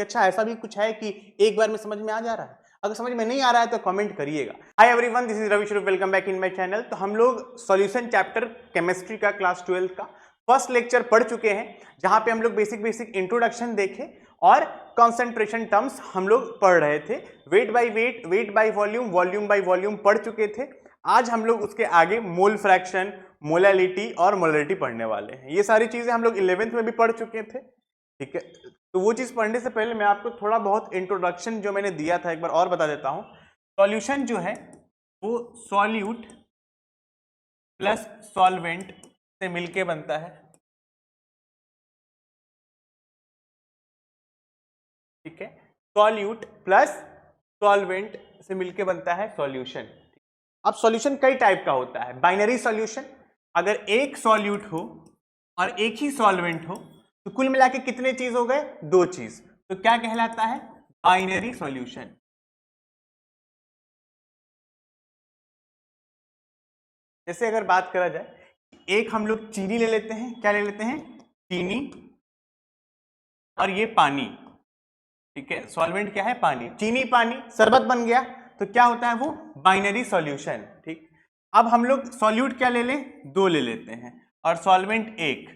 अच्छा ऐसा भी कुछ है कि एक बार में समझ में आ जा रहा है? अगर समझ में नहीं आ रहा है तो कमेंट करिएगा। Hi everyone, this is Ravi शुरू, welcome back in my channel. तो हम लोग सॉल्यूशन चैप्टर केमिस्ट्री का क्लास 12 का फर्स्ट लेक्चर पढ़ चुके हैं, जहां पे हम लोग बेसिक इंट्रोडक्शन देखे और कॉन्सेंट्रेशन टर्म्स हम लोग पढ़ रहे थे। Weight by weight, weight by volume, volume by volume पढ़ चुके थे। आज हम लोग उसके आगे मोल फ्रैक्शन, मोलैलिटी और मोलरिटी पढ़ने वाले हैं। ये सारी चीजें हम लोग 11th में भी पढ़ चुके थे, ठीक है। तो वो चीज पढ़ने से पहले मैं आपको थोड़ा बहुत इंट्रोडक्शन जो मैंने दिया था एक बार और बता देता हूं। सॉल्यूशन जो है वो सॉल्यूट प्लस सॉल्वेंट से मिलके बनता है, ठीक है। सॉल्यूट प्लस सॉल्वेंट से मिलके बनता है सॉल्यूशन। अब सॉल्यूशन कई टाइप का होता है। बाइनरी सॉल्यूशन, अगर एक सॉल्यूट हो और एक ही सॉल्वेंट हो तो कुल मिला के कितने चीज हो गए? दो चीज। तो क्या कहलाता है? Binary solution. जैसे अगर बात करा जाए, एक हम लोग चीनी ले लेते हैं। क्या ले लेते हैं? चीनी, और ये पानी, ठीक है। सॉल्वेंट क्या है? पानी। चीनी पानी शरबत बन गया, तो क्या होता है वो? बाइनरी सॉल्यूशन, ठीक। अब हम लोग सॉल्यूट क्या ले लें? दो ले लेते हैं, और सॉल्वेंट एक,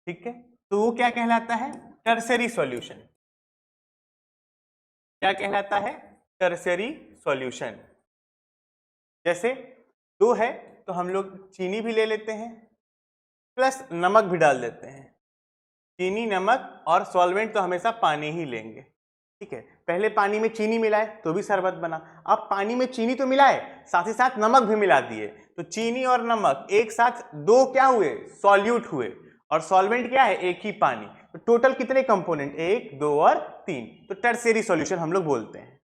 ठीक है। तो वो क्या कहलाता है? Tertiary solution. क्या कहलाता है? Tertiary solution. जैसे दो है तो हम लोग चीनी भी ले लेते हैं प्लस नमक भी डाल देते हैं। चीनी, नमक और सॉल्वेंट तो हमेशा पानी ही लेंगे, ठीक है। पहले पानी में चीनी मिलाए तो भी शरबत बना। अब पानी में चीनी तो मिलाए, साथ ही साथ नमक भी मिला दिए, तो चीनी और नमक एक साथ दो क्या हुए? सॉल्यूट हुए। और सॉल्वेंट क्या है? एक ही पानी। तो टोटल कितने कंपोनेंट? एक, दो और तीन। तो टर्शियरी सॉल्यूशन हम लोग बोलते हैं।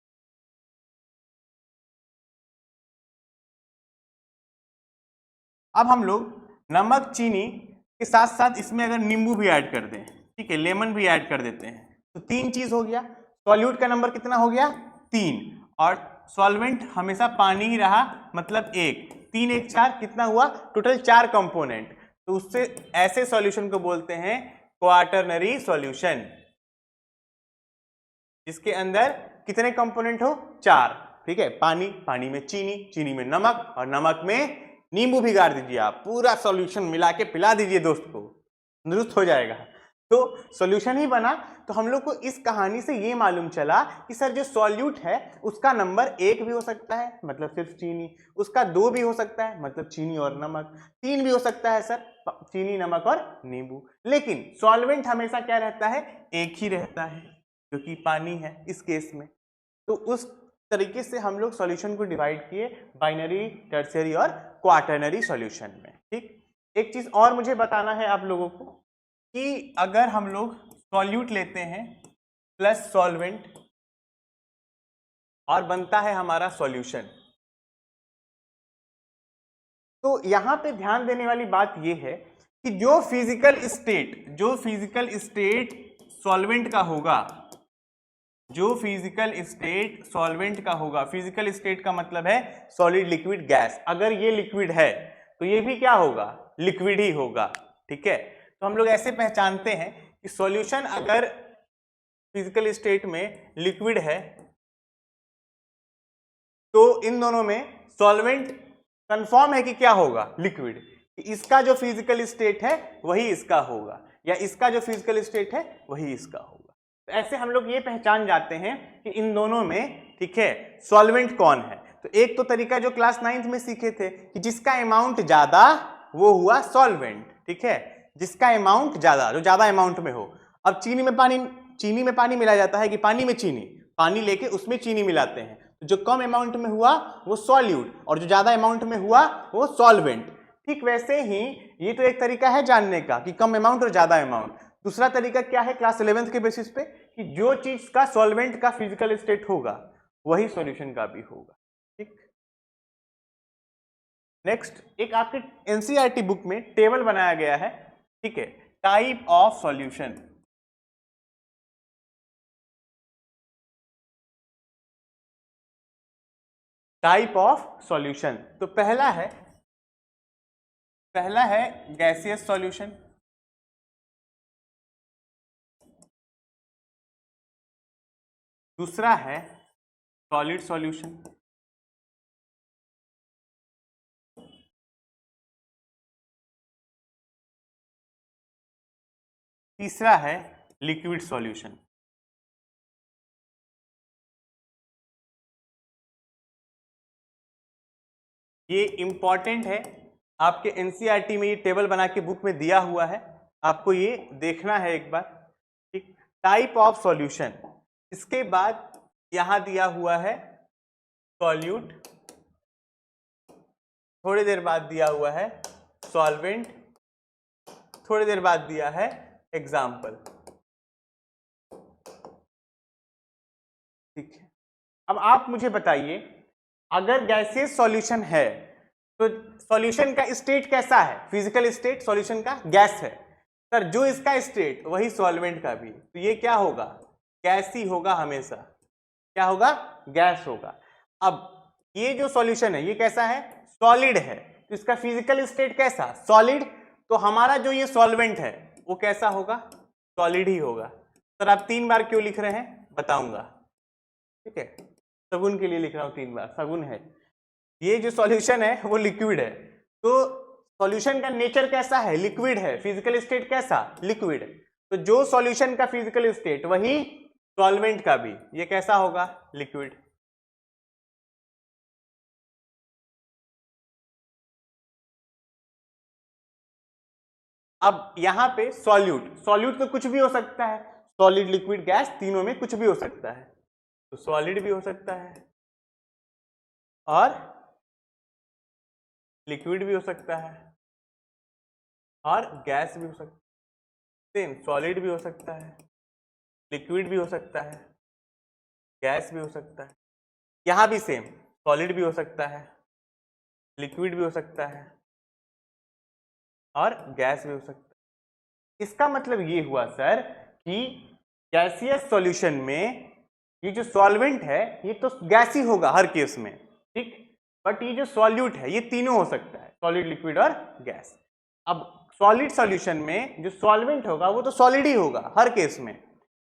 अब हम लोग नमक, चीनी के साथ साथ इसमें अगर नींबू भी ऐड कर दें, ठीक है, लेमन भी ऐड कर देते हैं, तो तीन चीज हो गया। सॉल्यूट का नंबर कितना हो गया? तीन। और सॉल्वेंट हमेशा पानी ही रहा, मतलब एक। तीन एक चार, कितना हुआ? टोटल चार कंपोनेंट। तो उससे ऐसे सॉल्यूशन को बोलते हैं क्वाटरनरी सॉल्यूशन, जिसके अंदर कितने कंपोनेंट हो? चार, ठीक है। पानी, पानी में चीनी, चीनी में नमक, और नमक में नींबू भी गाड़ दीजिए। आप पूरा सॉल्यूशन मिला के पिला दीजिए दोस्त को, दुरुस्त हो जाएगा। तो सॉल्यूशन ही बना। तो हम लोग को इस कहानी से ये मालूम चला कि सर जो सॉल्यूट है उसका नंबर एक भी हो सकता है, मतलब सिर्फ चीनी। उसका दो भी हो सकता है, मतलब चीनी और नमक। तीन भी हो सकता है सर, चीनी, नमक और नींबू। लेकिन सॉल्वेंट हमेशा क्या रहता है? एक ही रहता है, जो कि पानी है इस केस में। तो उस तरीके से हम लोग सॉल्यूशन को डिवाइड किए बाइनरी, टर्शियरी और क्वाटरनरी सॉल्यूशन में, ठीक। एक चीज और मुझे बताना है आप लोगों को कि अगर हम लोग सॉल्यूट लेते हैं प्लस सॉल्वेंट और बनता है हमारा सॉल्यूशन, तो यहां पे ध्यान देने वाली बात यह है कि जो फिजिकल स्टेट सॉल्वेंट का होगा, जो फिजिकल स्टेट सॉल्वेंट का होगा, फिजिकल स्टेट का मतलब है सॉलिड, लिक्विड, गैस। अगर ये लिक्विड है तो ये भी क्या होगा? लिक्विड ही होगा, ठीक है। तो हम लोग ऐसे पहचानते हैं कि सॉल्यूशन अगर फिजिकल स्टेट में लिक्विड है तो इन दोनों में सॉल्वेंट कंफर्म है कि क्या होगा? लिक्विड। इसका जो फिजिकल स्टेट है वही इसका होगा, या इसका जो फिजिकल स्टेट है वही इसका होगा। तो ऐसे हम लोग ये पहचान जाते हैं कि इन दोनों में, ठीक है, सॉल्वेंट कौन है। तो एक तो तरीका जो क्लास 9th में सीखे थे कि जिसका अमाउंट ज्यादा वो हुआ सॉल्वेंट, ठीक है। जिसका अमाउंट ज्यादा, जो ज्यादा अमाउंट में हो। अब चीनी में पानी मिलाया जाता है कि पानी में चीनी, पानी लेके उसमें चीनी मिलाते हैं। जो कम अमाउंट में हुआ वो सॉल्यूट, और जो ज्यादा अमाउंट में हुआ वो सॉल्वेंट। ठीक वैसे ही ये तो एक तरीका है जानने का कि कम अमाउंट और ज्यादा अमाउंट। दूसरा तरीका क्या है क्लास 11th के बेसिस पे, कि जो चीज का सॉल्वेंट का फिजिकल स्टेट होगा वही सॉल्यूशन का भी होगा, ठीक। नेक्स्ट, एक आपके एनसीईआरटी बुक में टेबल बनाया गया है, ठीक है, type of solution. Type of solution, तो पहला है गैसियस सॉल्यूशन, दूसरा है सॉलिड सॉल्यूशन, तीसरा है लिक्विड सॉल्यूशन। ये इंपॉर्टेंट है, आपके एनसीईआरटी में ये टेबल बना के बुक में दिया हुआ है, आपको ये देखना है एक बार। ठीक, टाइप ऑफ सॉल्यूशन, इसके बाद यहां दिया हुआ है सॉल्यूट, थोड़ी देर बाद दिया हुआ है सॉल्वेंट, थोड़ी देर बाद दिया है एग्जाम्पल। ठीक है, अब आप मुझे बताइए, अगर गैसियस सॉल्यूशन है तो सॉल्यूशन का स्टेट कैसा है? फिजिकल स्टेट सॉल्यूशन का गैस है सर, जो इसका स्टेट वही सॉल्वेंट का भी, तो ये क्या होगा? गैस ही होगा हमेशा। क्या होगा? गैस होगा। अब ये जो सॉल्यूशन है ये कैसा है? सॉलिड है, तो इसका फिजिकल स्टेट कैसा? सॉलिड। तो हमारा जो ये सॉल्वेंट है वो कैसा होगा? सॉलिड ही होगा। सर आप 3 बार क्यों लिख रहे हैं? बताऊंगा। ठीक है, सगुन के लिए लिख रहा हूं 3 बार, सगुन है। ये जो सॉल्यूशन है वो लिक्विड है, तो सॉल्यूशन का नेचर कैसा है? लिक्विड है। फिजिकल स्टेट कैसा? लिक्विड। तो जो सॉल्यूशन का फिजिकल स्टेट वही सॉल्वेंट का भी, ये कैसा होगा? लिक्विड। अब यहां पे सॉल्यूट, सॉल्यूट तो कुछ भी हो सकता है, सॉलिड लिक्विड गैस तीनों में कुछ भी हो सकता है, तो सॉलिड भी हो सकता है और लिक्विड भी हो सकता है और गैस भी हो सकता है। सेम, सॉलिड भी हो सकता है, लिक्विड भी हो सकता है, गैस भी हो सकता है। यहां भी सेम, सॉलिड भी हो सकता है, लिक्विड भी हो सकता है और गैस भी हो सकता है। इसका मतलब ये हुआ सर कि गैसियस सॉल्यूशन में ये जो सॉल्वेंट है ये तो गैस ही होगा हर केस में, ठीक, बट ये जो सॉल्यूट है ये तीनों हो सकता है, सॉलिड, लिक्विड और गैस। अब सॉलिड सॉल्यूशन में जो सॉल्वेंट होगा वो तो सॉलिड ही होगा हर केस में,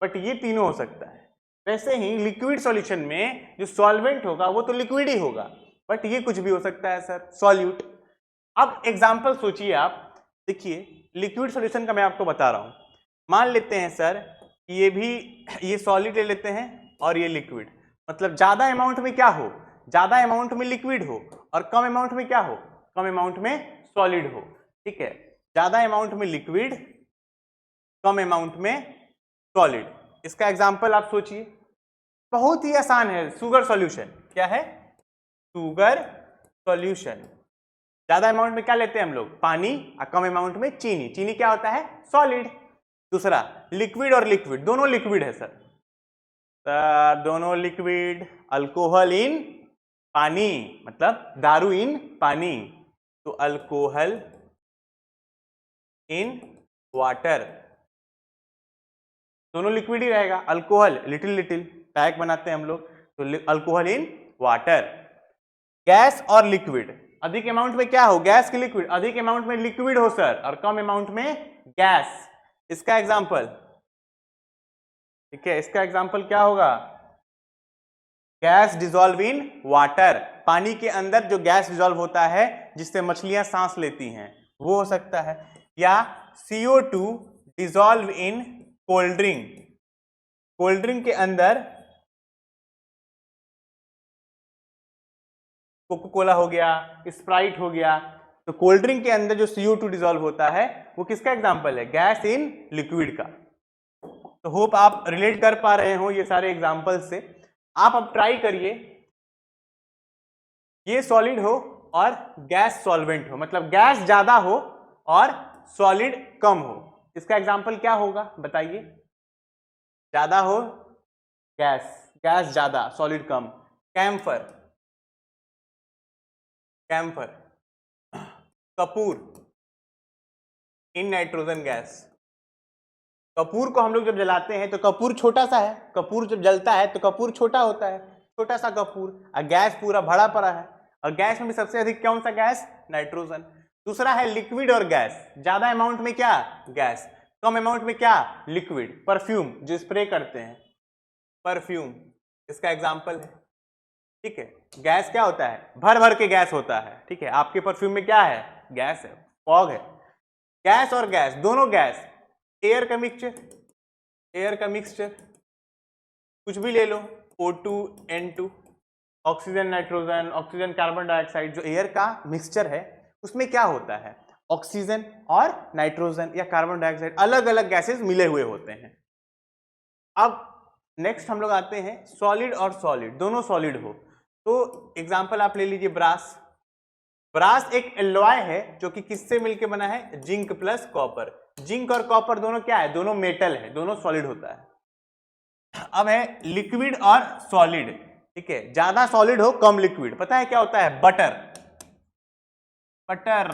बट ये तीनों हो सकता है। वैसे ही लिक्विड सॉल्यूशन में जो सॉल्वेंट होगा वो तो लिक्विड ही होगा, बट ये कुछ भी हो सकता है सर, सॉल्यूट। अब एग्जाम्पल सोचिए आप, देखिए लिक्विड सॉल्यूशन का मैं आपको बता रहा हूं। मान लेते हैं सर ये भी, ये सॉलिड ले लेते हैं और ये लिक्विड, मतलब ज्यादा अमाउंट में क्या हो? ज्यादा अमाउंट में लिक्विड हो और कम अमाउंट में क्या हो? कम अमाउंट में सॉलिड हो। ठीक है, ज्यादा अमाउंट में लिक्विड, कम अमाउंट में सॉलिड। इसका एग्जांपल आप सोचिए, बहुत ही आसान है, शुगर सॉल्यूशन। क्या है? Sugar solution. ज्यादा अमाउंट में क्या लेते हैं हम लोग? पानी, और कम अमाउंट में चीनी। चीनी क्या होता है? सॉलिड। दूसरा लिक्विड और लिक्विड, दोनों लिक्विड है सर, दोनों लिक्विड। अल्कोहल इन पानी, मतलब दारू इन पानी, तो अल्कोहल इन वाटर, दोनों लिक्विड ही रहेगा। अल्कोहल लिटिल लिटिल पैक बनाते हैं हम लोग, तो अल्कोहल इन वाटर। गैस और लिक्विड, अधिक अमाउंट में क्या हो? गैस की लिक्विड, अधिक अमाउंट में लिक्विड हो सर और कम अमाउंट में गैस। इसका एग्जांपल, ठीक है, इसका एग्जांपल क्या होगा? गैस डिजॉल्व इन वाटर, पानी के अंदर जो गैस डिजॉल्व होता है जिससे मछलियां सांस लेती हैं वो हो सकता है। या CO2 dissolve in cold drink, cold drink के अंदर कोका कोला हो गया, स्प्राइट हो गया, तो कोल्ड ड्रिंक के अंदर जो CO2 डिजॉल्व होता है वो किसका एग्जांपल है? गैस इन लिक्विड का। तो होप आप रिलेट कर पा रहे हो ये सारे एग्जांपल से। आप अब ट्राई करिए, ये सॉलिड हो और गैस सॉल्वेंट हो, मतलब गैस ज्यादा हो और सॉलिड कम हो। इसका एग्जांपल क्या होगा बताइए? ज्यादा हो गैस, गैस ज्यादा, सॉलिड कम। Camphor, camphor. कपूर इन नाइट्रोजन गैस, कपूर को हम लोग जब जलाते हैं तो कपूर छोटा सा है, कपूर जब जलता है तो कपूर छोटा होता है, छोटा सा कपूर, और गैस पूरा भरा पड़ा है, और गैस में भी सबसे अधिक कौन सा गैस? नाइट्रोजन। दूसरा है लिक्विड और गैस, ज्यादा अमाउंट में क्या? गैस, कम अमाउंट में क्या? लिक्विड। परफ्यूम जो स्प्रे करते हैं, परफ्यूम, इसका एग्जाम्पल है। ठीक है, गैस क्या होता है, भर भर के गैस होता है। ठीक है, आपके परफ्यूम में क्या है, गैस है, फॉग है। गैस और गैस, दोनों गैस, एयर का मिक्सचर, एयर का मिक्सचर कुछ भी ले लो, O2 N2, oxygen nitrogen, oxygen carbon dioxide, जो एयर का मिक्सचर है उसमें क्या होता है, ऑक्सीजन और नाइट्रोजन या कार्बन डाइऑक्साइड अलग अलग गैसेस मिले हुए होते हैं। अब नेक्स्ट हम लोग आते हैं सॉलिड और सॉलिड, दोनों सॉलिड हो तो एग्जांपल आप ले लीजिए ब्रास। ब्रास एक एलॉय है जो कि किससे मिलके बना है, जिंक प्लस कॉपर। जिंक और कॉपर दोनों क्या है, दोनों मेटल है, दोनों सॉलिड होता है। अब है लिक्विड और सॉलिड। ठीक है, ज्यादा सॉलिड हो कम लिक्विड, पता है क्या होता है, बटर। बटर,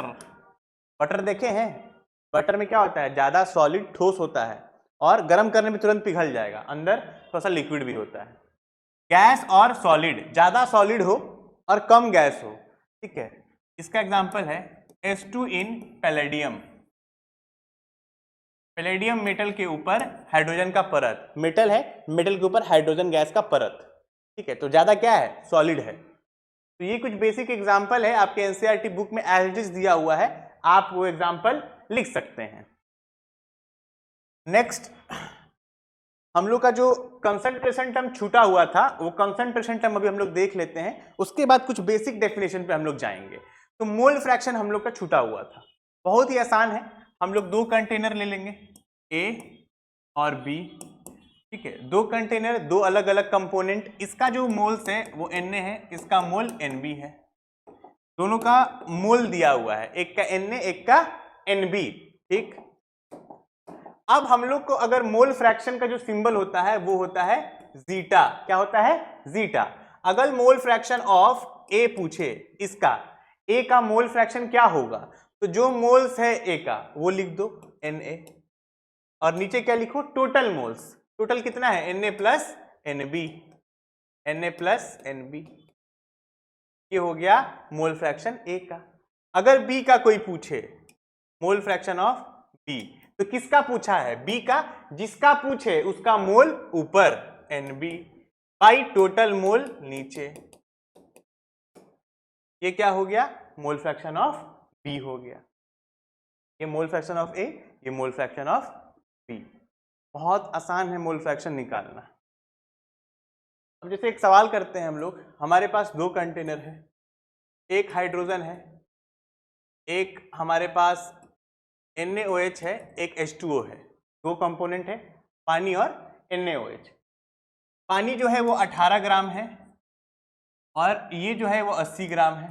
बटर देखे हैं, बटर में क्या होता है, ज्यादा सॉलिड ठोस होता है और गर्म करने में तुरंत पिघल जाएगा, अंदर थोड़ा सा लिक्विड भी होता है। गैस और सॉलिड, ज्यादा सॉलिड हो और कम गैस हो। ठीक है, इसका एग्जांपल है H2 इन पैलेडियम। पैलेडियम मेटल के ऊपर हाइड्रोजन का परत, मेटल है, मेटल के ऊपर हाइड्रोजन गैस का परत। ठीक है, तो ज्यादा क्या है, सॉलिड है। तो ये कुछ बेसिक एग्जांपल है, आपके एनसीईआरटी बुक में एज इट इज दिया हुआ है, आप वो एग्जांपल लिख सकते हैं। नेक्स्ट हम लोग का जो कंसंट्रेशन टर्म छूटा हुआ था, वो कंसंट्रेशन टर्म अभी हम लोग देख लेते हैं, उसके बाद कुछ बेसिक डेफिनेशन पे हम लोग जाएंगे। तो मोल फ्रैक्शन हम लोग का छूटा हुआ था, बहुत ही आसान है। हम लोग दो कंटेनर ले लेंगे, ए और बी। ठीक है, दो कंटेनर, दो अलग अलग कंपोनेंट, इसका जो मोल्स है वो Na है, इसका मोल Nb है। दोनों का मोल दिया हुआ है, एक का Na एक का Nb। ठीक, अब हम लोग को अगर मोल फ्रैक्शन का जो सिंबल होता है वो होता है जीटा। क्या होता है, जीटा। अगर मोल फ्रैक्शन ऑफ ए पूछे, इसका ए का मोल फ्रैक्शन क्या होगा, तो जो मोल्स है ए का वो लिख दो Na, और नीचे क्या लिखो, टोटल मोल्स। टोटल कितना है, Na plus Nb, Na plus Nb। ये हो गया मोल फ्रैक्शन ए का। अगर बी का कोई पूछे मोल फ्रैक्शन ऑफ बी, तो किसका पूछा है, बी का, जिसका पूछे उसका मोल ऊपर Nb बाई टोटल मोल नीचे। ये क्या हो गया, मोल फ्रैक्शन ऑफ बी हो गया। ये मोल फ्रैक्शन ऑफ ए, ये मोल फ्रैक्शन ऑफ बी। बहुत आसान है मोल फ्रैक्शन निकालना। अब जैसे एक सवाल करते हैं हम लोग, हमारे पास दो कंटेनर है, एक हाइड्रोजन है, एक हमारे पास NaOH है, एक H2O है, दो कंपोनेंट है, पानी और NaOH। पानी जो है वो 18 ग्राम है और ये जो है वो 80 ग्राम है।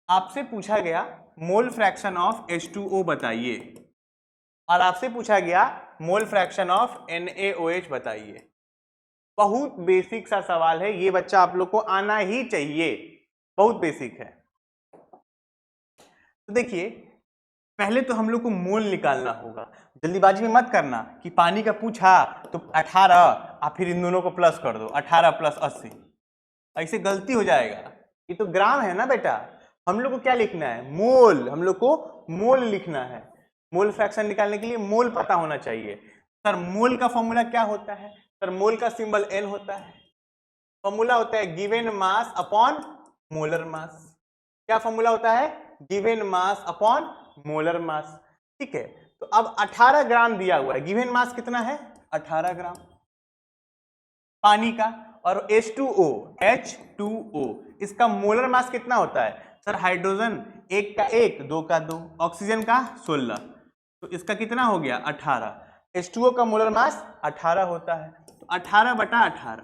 आपसे पूछा गया मोल फ्रैक्शन ऑफ H2O बताइए, और आपसे पूछा गया मोल फ्रैक्शन ऑफ NaOH बताइए। बहुत बेसिक सा सवाल है, ये बच्चा आप लोग को आना ही चाहिए, बहुत बेसिक है। तो देखिए, पहले तो हम लोग को मोल निकालना होगा, जल्दीबाजी में मत करना कि पानी का पूछा तो 18 आप फिर इन दोनों को प्लस कर दो, 18 प्लस 80, ऐसे गलती हो जाएगा। ये तो ग्राम है ना बेटा, हम लोग को क्या लिखना है, मोल। हम लोग को मोल लिखना है। मोल फ्रैक्शन निकालने के लिए मोल पता होना चाहिए। सर मोल का फॉर्मूला क्या होता है, सर मोल का सिंबल N होता है। फॉर्मूला होता है given mass upon molar mass. क्या फॉर्मूला होता है, given mass upon molar mass. ठीक है, तो अब 18 ग्राम दिया हुआ है, गिवन मास कितना है, 18 ग्राम पानी का, और H2O, इसका मोलर मास कितना होता है, सर हाइड्रोजन एक का एक, दो का दो, ऑक्सीजन का 16, तो इसका कितना हो गया 18। H2O का मोलर मास 18 होता है, तो 18/18।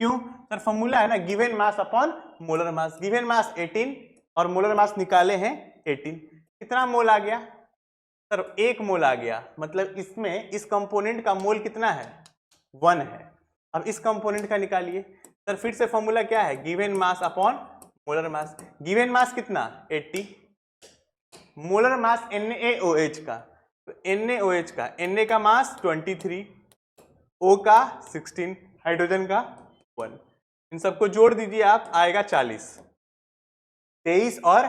क्यों, सर फॉर्मूला है ना given mass upon molar mass. Given mass 18 और मोलर मास निकाले हैं 18। कितना मोल आ गया, सर 1 मोल आ गया, मतलब इसमें इस कंपोनेंट का मोल कितना है, 1 है। अब इस कंपोनेंट का निकालिए, सर फिर से फॉर्मूला क्या है, given mass upon molar mass. Given mass कितना 80, मोलर मास NaOH का, तो NaOH का, Na का मास 23, O का 16, हाइड्रोजन का 1, इन सबको जोड़ दीजिए आप, आएगा 40। 23 और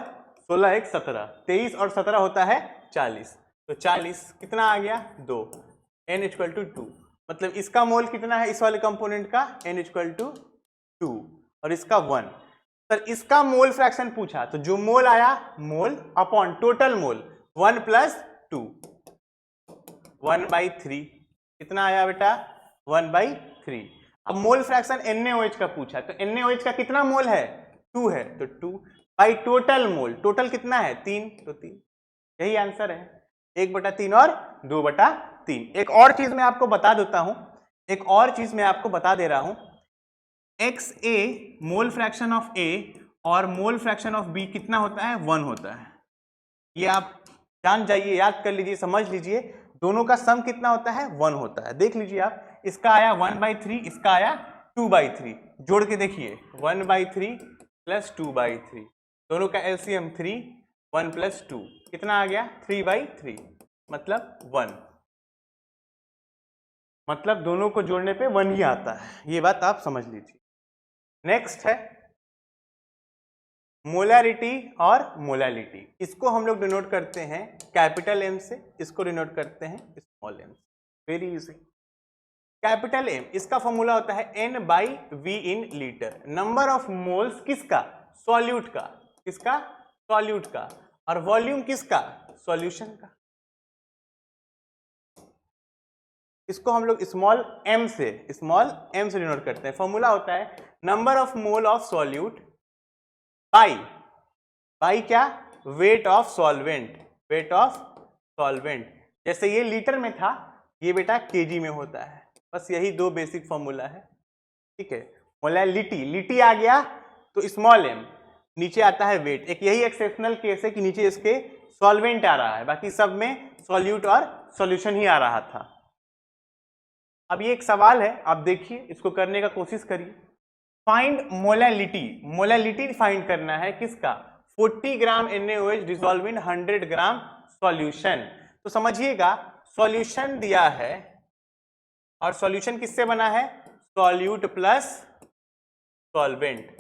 16 एक 17, 23 और 17 होता है 40, तो 40 कितना आ गया 2, N = 2, मतलब इसका मोल कितना है इस वाले कंपोनेंट का, n=2 और इसका 1। सर इसका मोल फ्रैक्शन पूछा तो जो मोल आया मोल अपॉन टोटल मोल 1 + 2 1/3 कितना आया बेटा 1/3। अब मोल फ्रैक्शन NaOH का पूछा तो NaOH का कितना मोल है 2 है तो 2 बाई टोटल मोल, टोटल कितना है 3 तो 3। यही आंसर है 1/3 और 2/3। एक और चीज मैं आपको बता देता हूं, एक और चीज मैं आपको बता दे रहा हूं, XA mole fraction of A और मोल फ्रैक्शन ऑफ B कितना होता है 1 होता है। ये आप जान जाइए, याद कर लीजिए, समझ लीजिए, दोनों का सम कितना होता है 1 होता है। देख लीजिए आप, इसका आया 1/3, इसका आया 2/3, जोड़ के देखिए 1/3 + 2/3, दोनों का LCM 3, 1 + 2 कितना आ गया 3/3 मतलब 1, मतलब दोनों को जोड़ने पे 1 ही आता है। ये बात आप समझ लीजिए। नेक्स्ट है मोलैरिटी और मोलैलिटी। इसको हम लोग डिनोट करते हैं कैपिटल M से, इसको डिनोट करते हैं स्मॉल m से। Very easy. कैपिटल M इसका फॉर्मूला होता है N/V in litre. Number of moles किसका सॉल्यूट का, किसका सॉल्यूट का, और वॉल्यूम किसका सॉल्यूशन का। इसको हम लोग स्मॉल m से डिनोट करते हैं। फॉर्मूला होता है number of mole of solute by क्या weight of solvent, weight of solvent. जैसे ये लीटर में था, ये बेटा केजी में होता है। बस यही दो बेसिक फॉर्मूला है, ठीक है। मोलैलिटी, लिटी आ गया तो स्मॉल m, नीचे आता है वेट। एक यही एक्सेप्शनल केस है कि नीचे इसके सॉल्वेंट आ रहा है, बाकी सब में सॉल्यूट और सॉल्यूशन ही आ रहा था। अब ये एक सवाल है, आप देखिए, इसको करने का कोशिश करिए। फाइंड मोलैलिटी, मोलैलिटी फाइंड करना है किसका 40 gram NaOH dissolve in 100 gram solution. तो समझिएगा सॉल्यूशन दिया है और सॉल्यूशन किससे बना है सॉल्यूट प्लस सॉल्वेंट।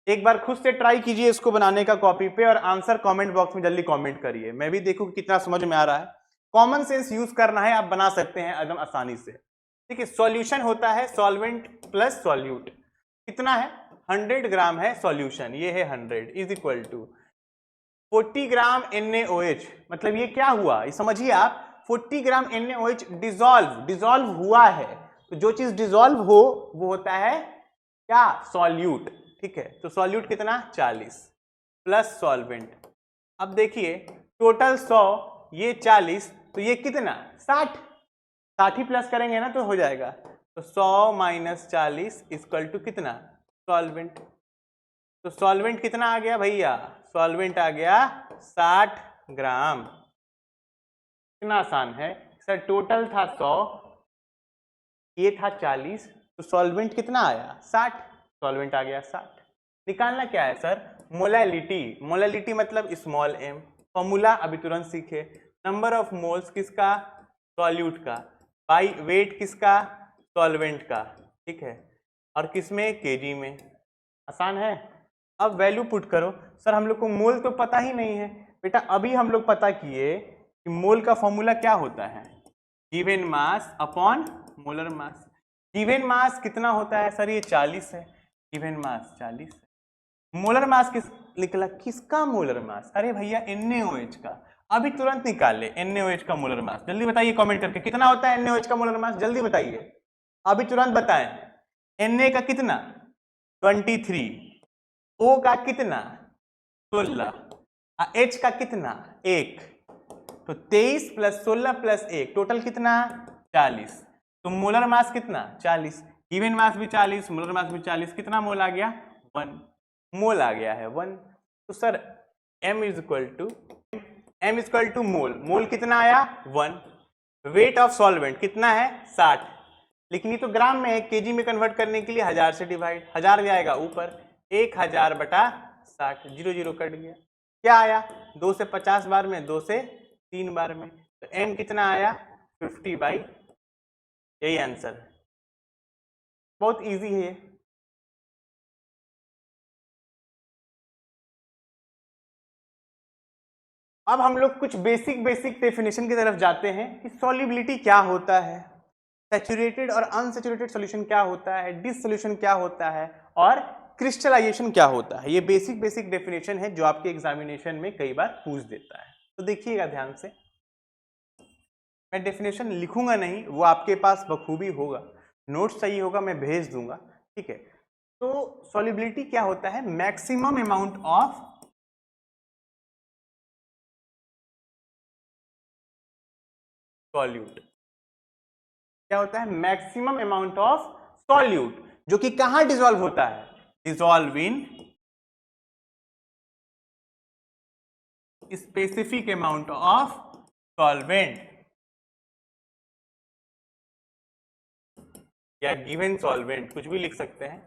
एक बार खुद से ट्राई कीजिए इसको बनाने का कॉपी पे, और आंसर कमेंट बॉक्स में जल्दी कमेंट करिए, मैं भी देखूं कि कितना समझ में आ रहा है। कॉमन सेंस यूज करना है, आप बना सकते हैं एकदम आसानी से, ठीक है। सॉल्यूशन होता है सॉल्वेंट प्लस सॉल्यूट, कितना है 100 ग्राम है सॉल्यूशन, ये है 100 is equal to 40 gram NaOH। मतलब ये क्या हुआ, ये समझिए आप, 40 ग्राम NaOH डिसॉल्व हुआ है। तो जो चीज डिसॉल्व हो वो होता है क्या सॉल्यूट, ठीक है। तो सॉल्यूट कितना 40 प्लस सॉल्वेंट। अब देखिए टोटल 100, ये 40, तो ये कितना 60, 60 ही प्लस करेंगे ना तो हो जाएगा। तो 100 - 40 इक्वल टू कितना सॉल्वेंट। तो सॉल्वेंट कितना आ गया भैया, सॉल्वेंट आ गया 60 ग्राम। कितना आसान है सर, टोटल था 100, ये था 40, तो सॉल्वेंट कितना आया 60, सॉल्वेंट आ गया 60। निकालना क्या है सर मोलैलिटी, मोलैलिटी मतलब स्मॉल m। फॉर्मूला अभी तुरंत सीखे, नंबर ऑफ मोल्स किसका सॉल्यूट का बाई वेट किसका सॉल्वेंट का, ठीक है, और किसमें केजी में। आसान है। अब वैल्यू पुट करो। सर हम लोग को मोल तो पता ही नहीं है बेटा, अभी हम लोग पता किए कि मोल का फॉर्मूला क्या होता है given mass upon molar mass. Given mass कितना होता है सर, ये 40 है, गिवन मास 40 है। मोलर मास किस निकला, किसका मोलर मास, अरे भैया NaOH का। अभी तुरंत निकाले NaOH का मोलर मास, जल्दी बताइए कमेंट करके कितना होता है NaOH का मोलर मास, जल्दी बताइए, अभी तुरंत बताएं। Na का कितना 23, O का कितना 16, H का कितना 1, तो 23 + 16 + 1 टोटल कितना 40। तो मोलर मास कितना 40, गिवन मास भी 40, मोलर मास भी 40, कितना मोल आ गया 1, मोल आ गया है 1। तो सर m इक्वल टू मोल, मोल कितना आया 1, वेट ऑफ सॉल्वेंट कितना है 60, लेकिन ये तो ग्राम में है, केजी में कन्वर्ट करने के लिए 1000 से डिवाइड, 1000 जाएगा ऊपर, 1000/60, 0 0 कट गया, क्या आया 2 से 50 बार में, 2 से 3 बार में, तो m कितना आया 50/, यही आंसर है। बहुत इजी है। अब हम लोग कुछ बेसिक डेफिनेशन की तरफ जाते हैं कि सॉल्युबिलिटी क्या होता है। सैचुरेटेड और अनसैचुरेटेड सॉल्यूशन क्या होता है, डिसोल्यूशन क्या होता है और क्रिस्टलाइजेशन क्या होता है। ये बेसिक डेफिनेशन है जो आपके एग्जामिनेशन में कई बार पूछ देता है। तो देखिएगा ध्यान से, मैं डेफिनेशन लिखूंगा नहीं, वो आपके पास बखूबी होगा, नोट्स चाहिए होगा मैं भेज दूंगा, ठीक है। तो सॉल्युबिलिटी क्या होता है, मैक्सिमम अमाउंट ऑफ सॉल्यूट। क्या होता है, मैक्सिमम अमाउंट ऑफ सॉल्यूट, जो कि कहां डिसॉल्व होता है, dissolve in specific amount of solvent या गिवन सॉल्वेंट, कुछ भी लिख सकते हैं।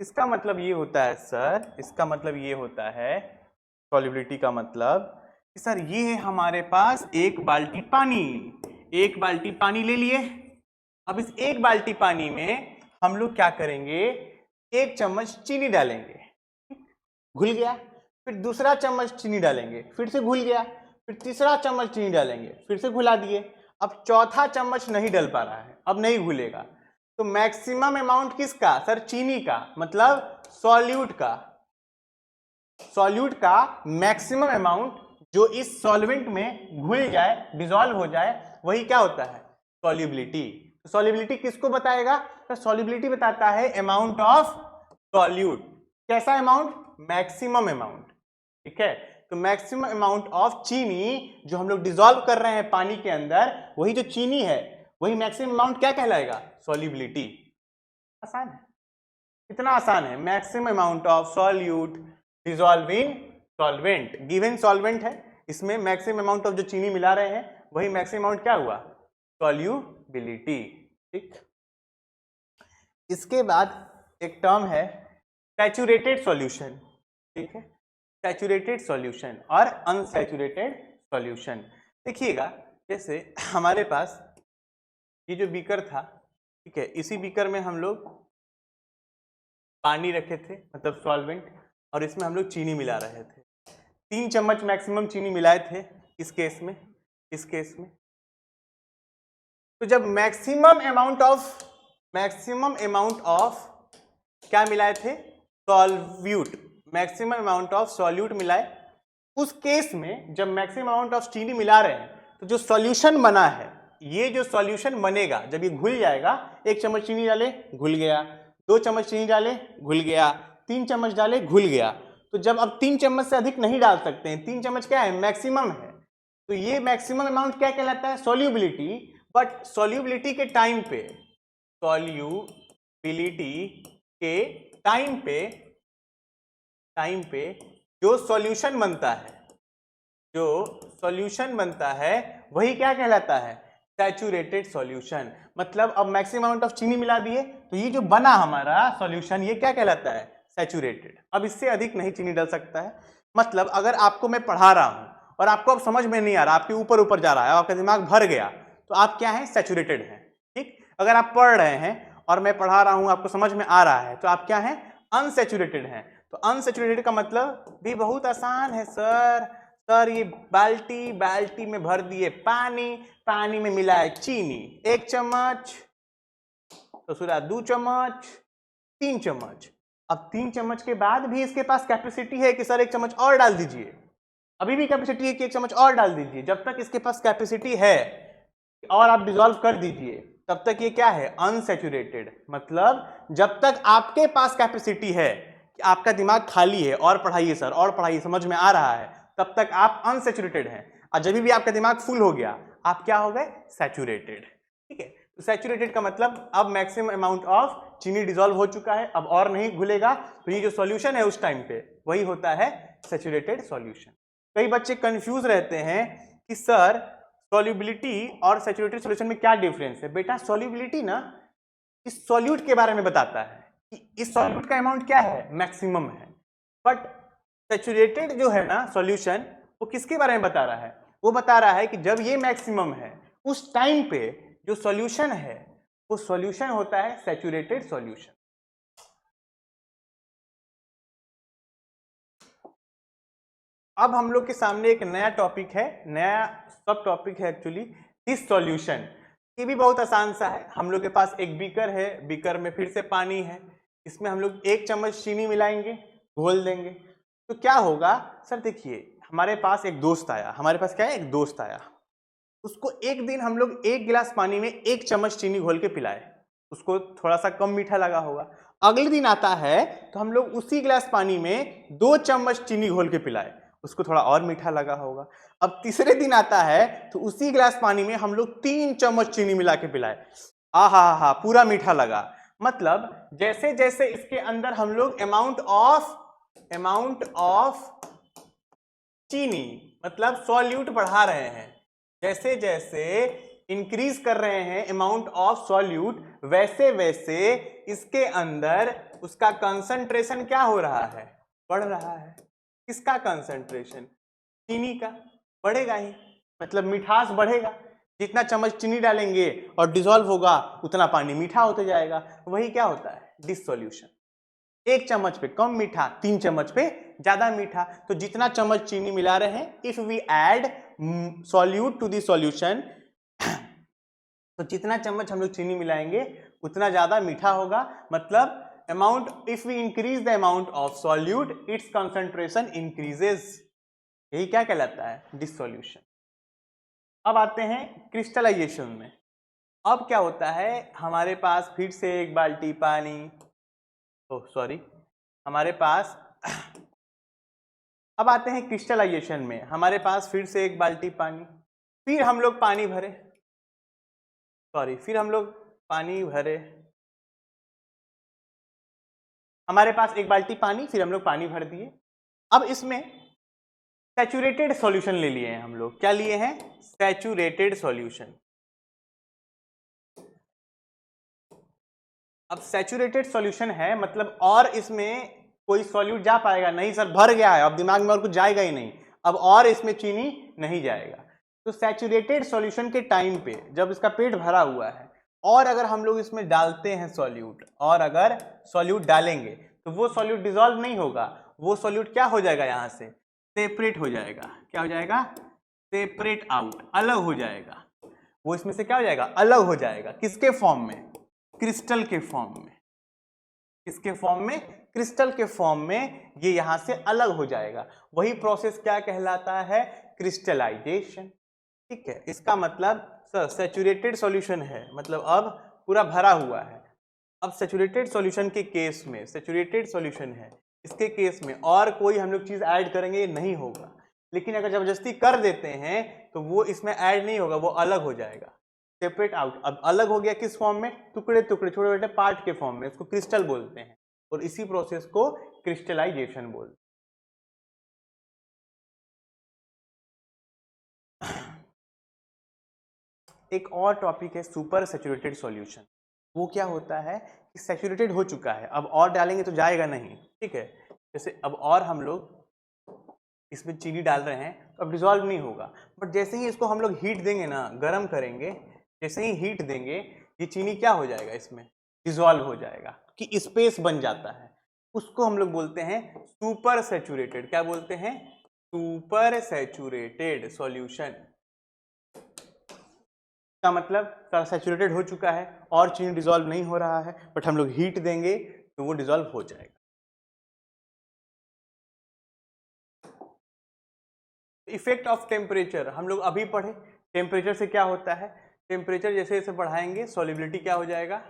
इसका मतलब ये होता है सर, इसका मतलब ये होता है सॉल्युबिलिटी का मतलब कि सर ये है हमारे पास एक बाल्टी पानी, एक बाल्टी पानी ले लिए। अब इस एक बाल्टी पानी में हम लोग क्या करेंगे, एक चम्मच चीनी डालेंगे, घुल गया, फिर दूसरा चम्मच चीनी डालेंगे, फिर से घुल गया, फिर तीसरा चम्मच चीनी डालेंगे, फिर से घुला दिए। अब चौथा चम्मच नहीं डल पा रहा है, अब नहीं घुलेगा। तो मैक्सिमम अमाउंट किसका सर, चीनी का, मतलब सॉल्यूट का, सॉल्यूट का मैक्सिमम अमाउंट जो इस सॉल्वेंट में घुल जाए, डिसॉल्व हो जाए, वही क्या होता है, सॉल्युबिलिटी। तो सॉल्युबिलिटी किसको बताएगा, तो सॉल्युबिलिटी बताता है अमाउंट ऑफ सॉल्यूट। कैसा अमाउंट, मैक्सिमम अमाउंट, ठीक है। तो मैक्सिमम अमाउंट ऑफ चीनी जो हम लोग डिसॉल्व कर रहे हैं पानी के अंदर, वही जो चीनी है वही मैक्सिमम अमाउंट क्या कहलाएगा, सॉल्युबिलिटी। आसान है, कितना आसान है, maximum amount of solute dissolve in solvent, given solvent है, इसमें मैक्सिमम अमाउंट ऑफ जो चीनी मिला रहे हैं वही मैक्सिमम अमाउंट क्या हुआ, सॉल्युबिलिटी, ठीक। इसके बाद एक टर्म है सैचुरेटेड सॉल्यूशन, ठीक है, सैचुरेटेड सॉल्यूशन और अनसैचुरेटेड सॉल्यूशन। देखिएगा, जैसे हमारे पास ये जो बीकर था, ठीक है, इसी बीकर में हम लोग पानी रखे थे, मतलब सॉल्वेंट, और इसमें हम लोग चीनी मिला रहे थे। 3 चम्मच मैक्सिमम चीनी मिलाए थे इस केस में, इस केस में। तो जब मैक्सिमम अमाउंट ऑफ क्या मिलाए थे, solute, maximum amount of solute मिलाए, उस केस में जब मैक्सिमम अमाउंट ऑफ चीनी मिला रहे हैं तो जो सॉल्यूशन बना है, ये जो सॉल्यूशन बनेगा जब ये घुल जाएगा, 1 चम्मच चीनी डाले घुल गया, 2 चम्मच चीनी डाले घुल गया, 3 चम्मच डाले घुल गया। तो जब अब 3 चम्मच से अधिक नहीं डाल सकते हैं, 3 चम्मच क्या है, मैक्सिमम है, तो ये मैक्सिमम अमाउंट क्या कहलाता है, सॉल्युबिलिटी। बट सॉल्युबिलिटी के टाइम पे, सॉल्युबिलिटी के टाइम पे जो सॉल्यूशन बनता है, जो सॉल्यूशन बनता है वही क्या कहलाता है, सैचुरेटेड सॉल्यूशन। मतलब अब मैक्सिमम अमाउंट ऑफ चीनी मिला दिए तो ये जो बना हमारा सॉल्यूशन, ये क्या कहलाता है, सैचुरेटेड। अब इससे अधिक नहीं चीनी डल सकता है। मतलब अगर आपको मैं पढ़ा रहा हूं और आपको अब समझ में नहीं आ रहा, आपके ऊपर ऊपर जा रहा है, आपका दिमाग भर गया, तो आप क्या है, सैचुरेटेड हैं, ठीक। अगर आप पढ़ रहे हैं और मैं पढ़ा रहा हूं, आपको समझ में आ रहा है, तो आप क्या है, अनसैचुरेटेड हैं। तो अनसैचुरेटेड का मतलब भी बहुत आसान है सर। सर ये बाल्टी में भर दिए पानी, पानी में मिला है चीनी, 1 चम्मच, तो सूरा 2 चम्मच, 3 चम्मच। अब 3 चम्मच के बाद भी इसके पास कैपेसिटी है कि सर 1 चम्मच और डाल दीजिए, अभी भी कैपेसिटी है कि 1 चम्मच और डाल दीजिए। जब तक इसके पास कैपेसिटी है और आप डिसॉल्व कर दीजिए, तब तक ये क्या है, अनसैचुरेटेड। मतलब जब तक आपके पास कैपेसिटी है कि आपका दिमाग खाली है और पढ़ाइए सर और पढ़ाइए, समझ में आ रहा है, तब तक आप अनसैचुरेटेड हैं। और जब भी आपका दिमाग फुल हो गया, आप क्या हो गए, सैचुरेटेड, ठीक है। तो सैचुरेटेड का मतलब अब मैक्सिमम अमाउंट ऑफ चीनी डिसॉल्व हो चुका है, अब और नहीं घुलेगा, तो ये जो सॉल्यूशन है उस टाइम पे वही होता है सैचुरेटेड सॉल्यूशन। कई बच्चे कंफ्यूज रहते हैं कि सर सॉल्युबिलिटी और सैचुरेटेड सॉल्यूशन में क्या डिफरेंस है। बेटा सॉल्युबिलिटी ना इस सॉल्यूट के बारे में बताता है कि इस सॉल्यूट का अमाउंट क्या है, मैक्सिमम है। बट सैचुरेटेड जो है ना सॉल्यूशन, वो किसके बारे में बता रहा है, वो बता रहा है कि जब ये मैक्सिमम है उस टाइम पे जो सॉल्यूशन है वो सॉल्यूशन होता है सैचुरेटेड सॉल्यूशन। अब हम लोग के सामने एक नया टॉपिक है, नया सब टॉपिक है एक्चुअली, डिसॉल्यूशन। ये भी बहुत आसान सा है। हम लोग के पास एक बीकर है, बीकर में फिर से पानी है, इसमें हम लोग 1 चम्मच चीनी मिलाएंगे, घोल देंगे। तो क्या होगा सर, देखिए हमारे पास एक दोस्त आया, हमारे पास क्या है, एक दोस्त आया, उसको एक दिन हम लोग 1 गिलास पानी में 1 चम्मच चीनी घोल के पिलाए, उसको थोड़ा सा कम मीठा लगा होगा। अगले दिन आता है तो हम लोग उसी गिलास पानी में 2 चम्मच चीनी घोल के पिलाए, उसको थोड़ा और मीठा लगा होगा। अब तीसरे दिन आता है तो उसी गिलास पानी में हम लोग 3 चम्मच चीनी मिला के पिलाए, आहा हा, पूरा मीठा लगा। मतलब जैसे जैसे इसके अंदर हम लोग अमाउंट ऑफ चीनी मतलब सॉल्यूट बढ़ा रहे हैं, जैसे जैसे इंक्रीज कर रहे हैं अमाउंट ऑफ सॉल्यूट, वैसे वैसे इसके अंदर उसका कंसंट्रेशन क्या हो रहा है, बढ़ रहा है। किसका कंसंट्रेशन, चीनी का, बढ़ेगा ही, मतलब मिठास बढ़ेगा। जितना चम्मच चीनी डालेंगे और डिसॉल्व होगा उतना पानी मीठा होते जाएगा। वही क्या होता है, डिसोल्यूशन। 1 चम्मच पे कम मीठा, 3 चम्मच पे ज्यादा मीठा। तो जितना चम्मच चीनी मिला रहे हैं, if we add solute to the solution, तो जितना चम्मच हम लोग चीनी मिलाएंगे उतना ज्यादा मीठा होगा। मतलब amount, if we increase the amount of solute, its concentration increases. यही क्या कहलाता है, डिसोल्यूशन। अब आते हैं क्रिस्टलाइजेशन में। अब क्या होता है, हमारे पास फिर से एक बाल्टी पानी, हमारे पास अब आते हैं क्रिस्टलाइजेशन में। हमारे पास फिर से एक बाल्टी पानी, फिर हम लोग पानी भरे, हमारे पास एक बाल्टी पानी, फिर हम लोग पानी भर दिए। अब इसमें सैचुरेटेड सॉल्यूशन ले लिए हैं हम लोग। क्या लिए हैं, सैचुरेटेड सॉल्यूशन। अब सैचुरेटेड सॉल्यूशन है मतलब और इसमें कोई सॉल्यूट जा पाएगा नहीं सर, भर गया है, अब दिमाग में और कुछ जाएगा ही नहीं, अब और इसमें चीनी नहीं जाएगा। तो सैचुरेटेड सॉल्यूशन के टाइम पे जब इसका पेट भरा हुआ है और अगर हम लोग इसमें डालते हैं सॉल्यूट, और अगर सॉल्यूट डालेंगे तो वो सॉल्यूट डिसॉल्व नहीं होगा, वो सॉल्यूट क्या हो जाएगा, यहां से सेपरेट हो जाएगा। क्या हो जाएगा, सेपरेट आउट, अलग हो जाएगा। वो इसमें से क्या हो जाएगा, अलग हो जाएगा। किसके फॉर्म में, क्रिस्टल के फॉर्म में। किसके फॉर्म में, क्रिस्टल के फॉर्म में ये यहां से अलग हो जाएगा। वही प्रोसेस क्या कहलाता है, क्रिस्टलाइजेशन। ठीक है, इसका मतलब सर सैचुरेटेड सॉल्यूशन है, मतलब अब पूरा भरा हुआ है। अब सैचुरेटेड सॉल्यूशन के केस में, सैचुरेटेड सॉल्यूशन है, इसके केस में और कोई हम लोग चीज ऐड करेंगे नहीं होगा। लेकिन अगर जबरदस्ती कर देते हैं तो वो इसमें ऐड नहीं होगा, वो अलग हो जाएगा, सेपरेट आउट। अब अलग हो गया किस फॉर्म में, टुकड़े टुकड़े छोटे छोटे पार्ट के फॉर्म में, इसको क्रिस्टल बोलते हैं, और इसी प्रोसेस को क्रिस्टलाइजेशन बोलते हैं। एक और टॉपिक है सुपर सैचुरेटेड सॉल्यूशन। वो क्या होता है कि सैचुरेटेड हो चुका है, अब और डालेंगे तो जाएगा नहीं। ठीक है, जैसे अब और हम लोग इसमें चीनी डाल रहे हैं तो अब डिसॉल्व नहीं होगा, बट जैसे ही इसको हम लोग हीट देंगे ना, गर्म करेंगे, जैसे ही हीट देंगे ये चीनी क्या हो जाएगा, इसमें डिसॉल्व हो जाएगा, कि स्पेस बन जाता है। उसको हम लोग बोलते हैं सुपर सैचुरेटेड। क्या बोलते हैं, सुपर सैचुरेटेड सॉल्यूशन। का मतलब सैचुरेटेड हो चुका है और चीनी डिसॉल्व नहीं हो रहा है, बट हम लोग हीट देंगे तो वो डिसॉल्व हो जाएगा। इफेक्ट ऑफ टेम्परेचर हम लोग अभी पढ़े। टेम्परेचर से क्या होता है, टेम्परेचर जैसे जैसे बढ़ाएंगे सॉल्युबिलिटी क्या हो जाएगा,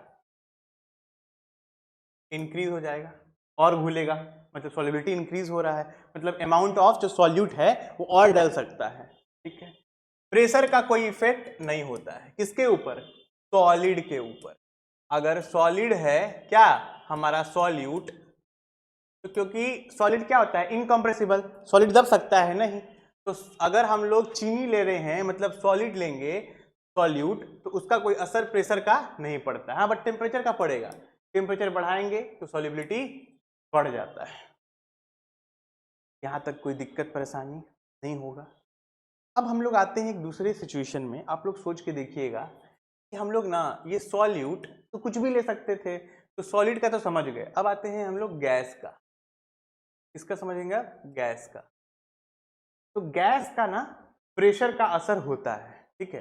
इंक्रीज हो जाएगा और घुलेगा। मतलब सॉल्युबिलिटी इंक्रीज हो रहा है, मतलब अमाउंट ऑफ जो सॉल्यूट है वो और डल सकता है। ठीक है, प्रेशर का कोई इफेक्ट नहीं होता है, किसके ऊपर, सॉलिड के ऊपर। अगर सॉलिड है क्या हमारा सॉल्यूट, तो क्योंकि सॉलिड क्या होता है, इनकम्प्रेसिबल, सॉलिड दब सकता है नहीं। तो अगर हम लोग चीनी ले रहे हैं मतलब सॉलिड लेंगे सॉल्यूट, तो उसका कोई असर प्रेशर का नहीं पड़ता। हाँ, बट टेम्परेचर का पड़ेगा। टेम्परेचर बढ़ाएंगे तो सॉल्युबिलिटी बढ़ जाता है। यहाँ तक कोई दिक्कत परेशानी नहीं होगा। अब हम लोग आते हैं एक दूसरे सिचुएशन में। आप लोग सोच के देखिएगा कि हम लोग ना ये सॉल्यूट तो कुछ भी ले सकते थे, तो सॉलिड का तो समझ गए। अब आते हैं हम लोग गैस का। किसका समझेंगे आप, गैस का। तो गैस का ना प्रेशर का असर होता है। ठीक है,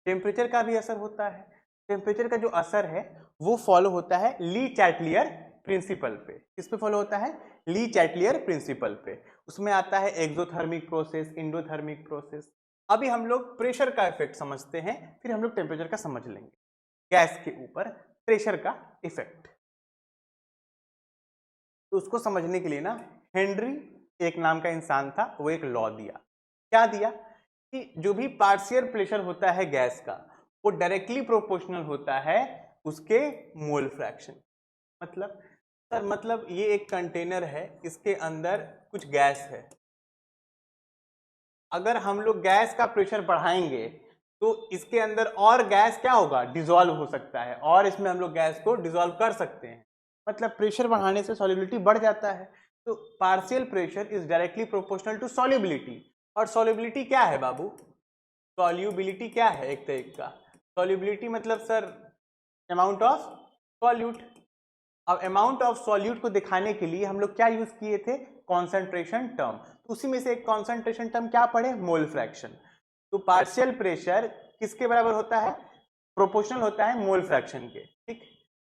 टेम्परेचर का भी असर होता है। टेम्परेचर का जो असर है वो फॉलो होता है ली चैटलियर प्रिंसिपल पे। किस पे फॉलो होता है? ली चैटलियर प्रिंसिपल पे। उसमें आता है एक्सोथर्मिक प्रोसेस, इंडोथर्मिक प्रोसेस। अभी हम लोग प्रेशर का इफेक्ट समझते हैं, फिर हम लोग टेम्परेचर का समझ लेंगे। गैस के ऊपर प्रेशर का इफेक्ट, तो उसको समझने के लिए ना हेनरी एक नाम का इंसान था, वो एक लॉ दिया। क्या दिया? कि जो भी पार्शियल प्रेशर होता है गैस का, वो डायरेक्टली प्रोपोर्शनल होता है उसके मोल फ्रैक्शन। मतलब सर, मतलब ये एक कंटेनर है, इसके अंदर कुछ गैस है। अगर हम लोग गैस का प्रेशर बढ़ाएंगे तो इसके अंदर और गैस क्या होगा? डिसॉल्व हो सकता है, और इसमें हम लोग गैस को डिसॉल्व कर सकते हैं। मतलब प्रेशर बढ़ाने से सॉल्युबिलिटी बढ़ जाता है। तो partial pressure is directly proportional to solubility. और सॉल्युबिलिटी क्या है बाबू? सॉल्युबिलिटी क्या है? एक तरीके का सॉल्युबिलिटी मतलब सर अमाउंट ऑफ सॉल्यूट। अब अमाउंट ऑफ सॉल्यूट को दिखाने के लिए हम लोग क्या यूज किए थे? Concentration term. तो उसी में से एक कॉन्सेंट्रेशन टर्म क्या पढ़े? Mole fraction. तो पार्शियल प्रेशर किसके बराबर होता है? प्रोपोर्शनल होता है मोल फ्रैक्शन के, ठीक,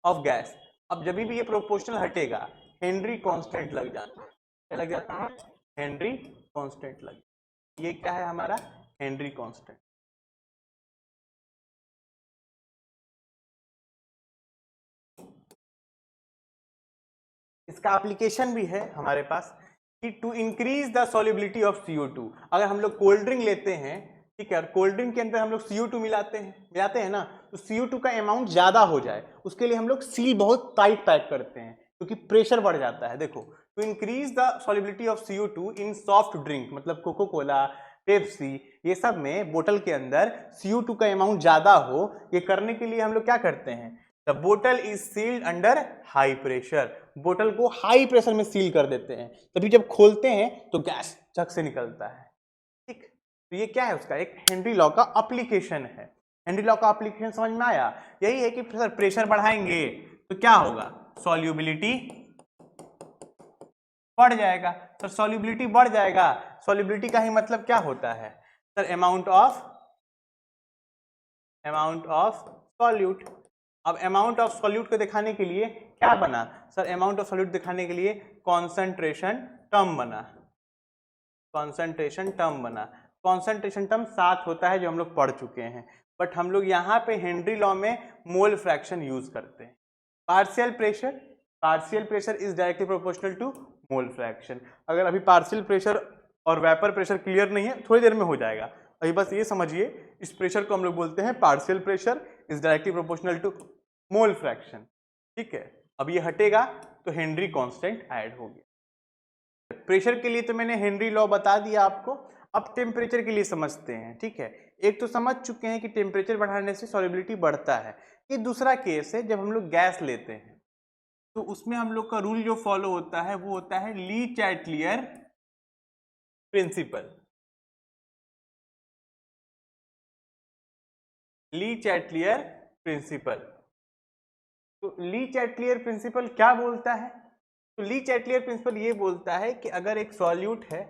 ऑफ गैस। अब जब भी ये प्रोपोर्शनल हटेगा हेनरी कांस्टेंट लग जाता है। क्या लग जाता है? हेनरी कांस्टेंट लग। ये क्या है हमारा? Henry constant. इसका एप्लीकेशन भी है हमारे पास कि to increase the solubility of CO2। अगर हम लोग कोल्ड ड्रिंक लेते हैं, ठीक है, और कोल्ड ड्रिंक के अंदर हम लोग CO2 मिलाते हैं ना, तो CO2 का अमाउंट ज्यादा हो जाए उसके लिए हम लोग सील बहुत टाइट पैक करते हैं, क्योंकि प्रेशर बढ़ जाता है। देखो, to increase the solubility of CO2 in soft drink, मतलब कोको कोला, पेप्सी, ये सब में बोतल के अंदर CO2 का अमाउंट ज्यादा हो, ये करने के लिए हम लोग क्या करते हैं? द बोतल is sealed under high pressure. बोतल को हाई प्रेशर में सील कर देते हैं, तभी जब खोलते हैं तो गैस झक से निकलता है, ठीक। तो ये क्या है? उसका एक हेनरी लॉ का एप्लीकेशन है। हेनरी लॉ का एप्लीकेशन समझ में आया? यही है कि सर प्रेशर बढ़ाएंगे तो क्या होगा? सॉल्युबिलिटी बढ़ जाएगा। सर सॉल्युबिलिटी बढ़ जाएगा, सॉल्युबिलिटी का ही मतलब क्या होता है? Sir amount of solute. अब अमाउंट ऑफ सॉल्यूट को दिखाने के लिए क्या बना? सर अमाउंट ऑफ सॉल्यूट दिखाने के लिए कॉन्सेंट्रेशन टर्म बना। कॉन्सेंट्रेशन टर्म 7 होता है, जो हम लोग पढ़ चुके हैं, बट हम लोग यहाँ पे हेनरी लॉ में मोल फ्रैक्शन यूज करते हैं। Partial pressure is directly proportional to mole fraction. अगर अभी पार्शियल प्रेशर और वेपर प्रेशर क्लियर नहीं है, थोड़ी देर में हो जाएगा। अभी बस ये समझिए, इस प्रेशर को हम लोग बोलते हैं partial pressure is directly proportional to mole fraction, ठीक है। अब ये हटेगा तो हेनरी कांस्टेंट ऐड हो गया। प्रेशर के लिए तो मैंने हेनरी लॉ बता दिया आपको। अब टेम्परेचर के लिए समझते हैं, ठीक है। एक तो समझ चुके हैं कि टेम्परेचर बढ़ाने से सॉल्युबिलिटी बढ़ता है। ये दूसरा केस है, जब हम लोग गैस लेते हैं तो उसमें हम लोग का रूल जो फॉलो होता है वो होता है ली चैटलियर प्रिंसिपल। ली चैटलियर प्रिंसिपल। तो ली चैटलियर प्रिंसिपल क्या बोलता है? तो ली चैटलियर प्रिंसिपल ये बोलता है कि अगर एक सॉल्यूट है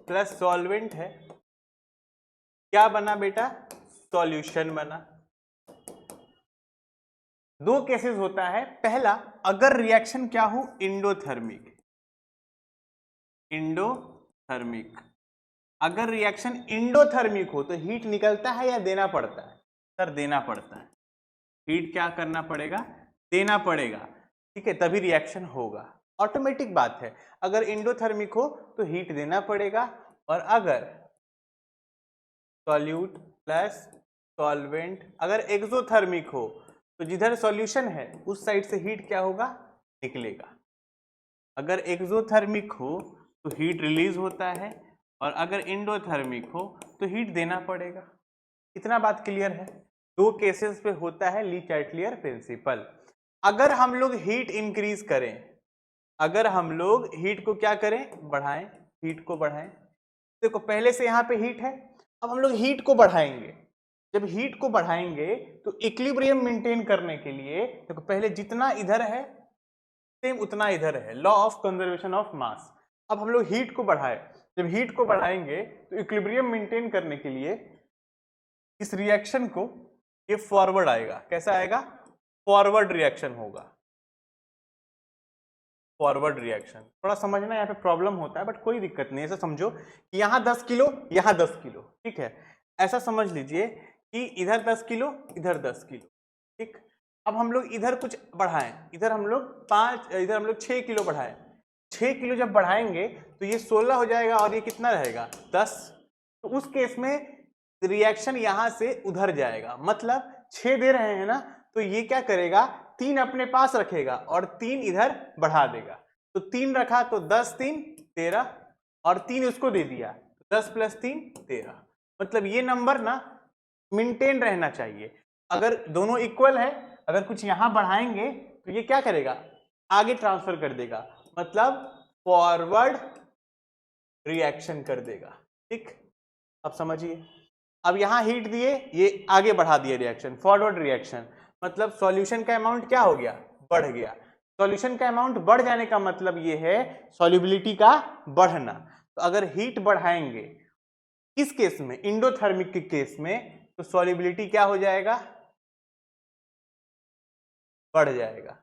प्लस सॉल्वेंट है, क्या बना बेटा? सॉल्यूशन बना। दो केसेस होता है। पहला, अगर रिएक्शन क्या हो? इंडोथर्मिक। अगर रिएक्शन इंडोथर्मिक हो तो हीट निकलता है या देना पड़ता है? सर देना पड़ता है। हीट क्या करना पड़ेगा? देना पड़ेगा, ठीक है, तभी रिएक्शन होगा। ऑटोमेटिक बात है। अगर इंडोथर्मिक हो तो हीट देना पड़ेगा, और अगर सॉल्यूट प्लस सॉल्वेंट अगर एक्सोथर्मिक हो तो जिधर सॉल्यूशन है उस साइड से हीट क्या होगा? निकलेगा। अगर एक्सोथर्मिक हो तो हीट रिलीज होता है, और अगर इंडोथर्मिक हो तो हीट देना पड़ेगा। इतना बात क्लियर है? दो केसेस पे होता है ली चैटलियर प्रिंसिपल। अगर हम लोग हीट इंक्रीज करें, अगर हम लोग हीट को क्या करें? बढ़ाएं, हीट को बढ़ाएं। देखो पहले से यहाँ पे हीट है, अब हम लोग हीट को बढ़ाएंगे। जब हीट को बढ़ाएंगे तो इक्विलिब्रियम मेंटेन करने के लिए देखो पहले जितना इधर है सेम उतना इधर है, law of conservation of mass. अब हम लोग हीट को बढ़ाए, जब हीट को बढ़ाएंगे तो इक्विलिब्रियम मेंटेन करने के लिए इस रिएक्शन को ये फॉरवर्ड आएगा। कैसा आएगा? फॉरवर्ड रिएक्शन होगा, फॉरवर्ड रिएक्शन। थोड़ा समझना यहाँ पे प्रॉब्लम होता है बट कोई दिक्कत नहीं। ऐसा समझो कि यहाँ 10 किलो, यहाँ 10 किलो, ठीक है। ऐसा समझ लीजिए कि इधर 10 किलो, इधर 10 किलो, ठीक। अब हम लोग इधर कुछ बढ़ाएं, इधर हम लोग 6 किलो बढ़ाएं। 6 किलो जब बढ़ाएंगे तो ये 16 हो जाएगा और ये कितना रहेगा? 10। तो उस केस में रिएक्शन यहां से उधर जाएगा, मतलब 6 दे रहे हैं ना, तो ये क्या करेगा? 3 अपने पास रखेगा और 3 इधर बढ़ा देगा। तो 3 रखा तो 10 3 13 और 3 उसको दे दिया, 10 + 3 13। मतलब ये नंबर ना मेंटेन रहना चाहिए। अगर दोनों इक्वल है, अगर कुछ यहां बढ़ाएंगे तो ये क्या करेगा? आगे ट्रांसफर कर देगा, मतलब फॉरवर्ड रिएक्शन कर देगा, ठीक। अब समझिए, अब यहां हीट दिए, ये आगे बढ़ा दिए रिएक्शन, फॉरवर्ड रिएक्शन। मतलब सॉल्यूशन का अमाउंट क्या हो गया? बढ़ गया। सॉल्यूशन का अमाउंट बढ़ जाने का मतलब ये है सॉल्युबिलिटी का बढ़ना। तो अगर हीट बढ़ाएंगे किस केस में? इंडोथर्मिक के केस में, तो सॉल्युबिलिटी क्या हो जाएगा? बढ़ जाएगा,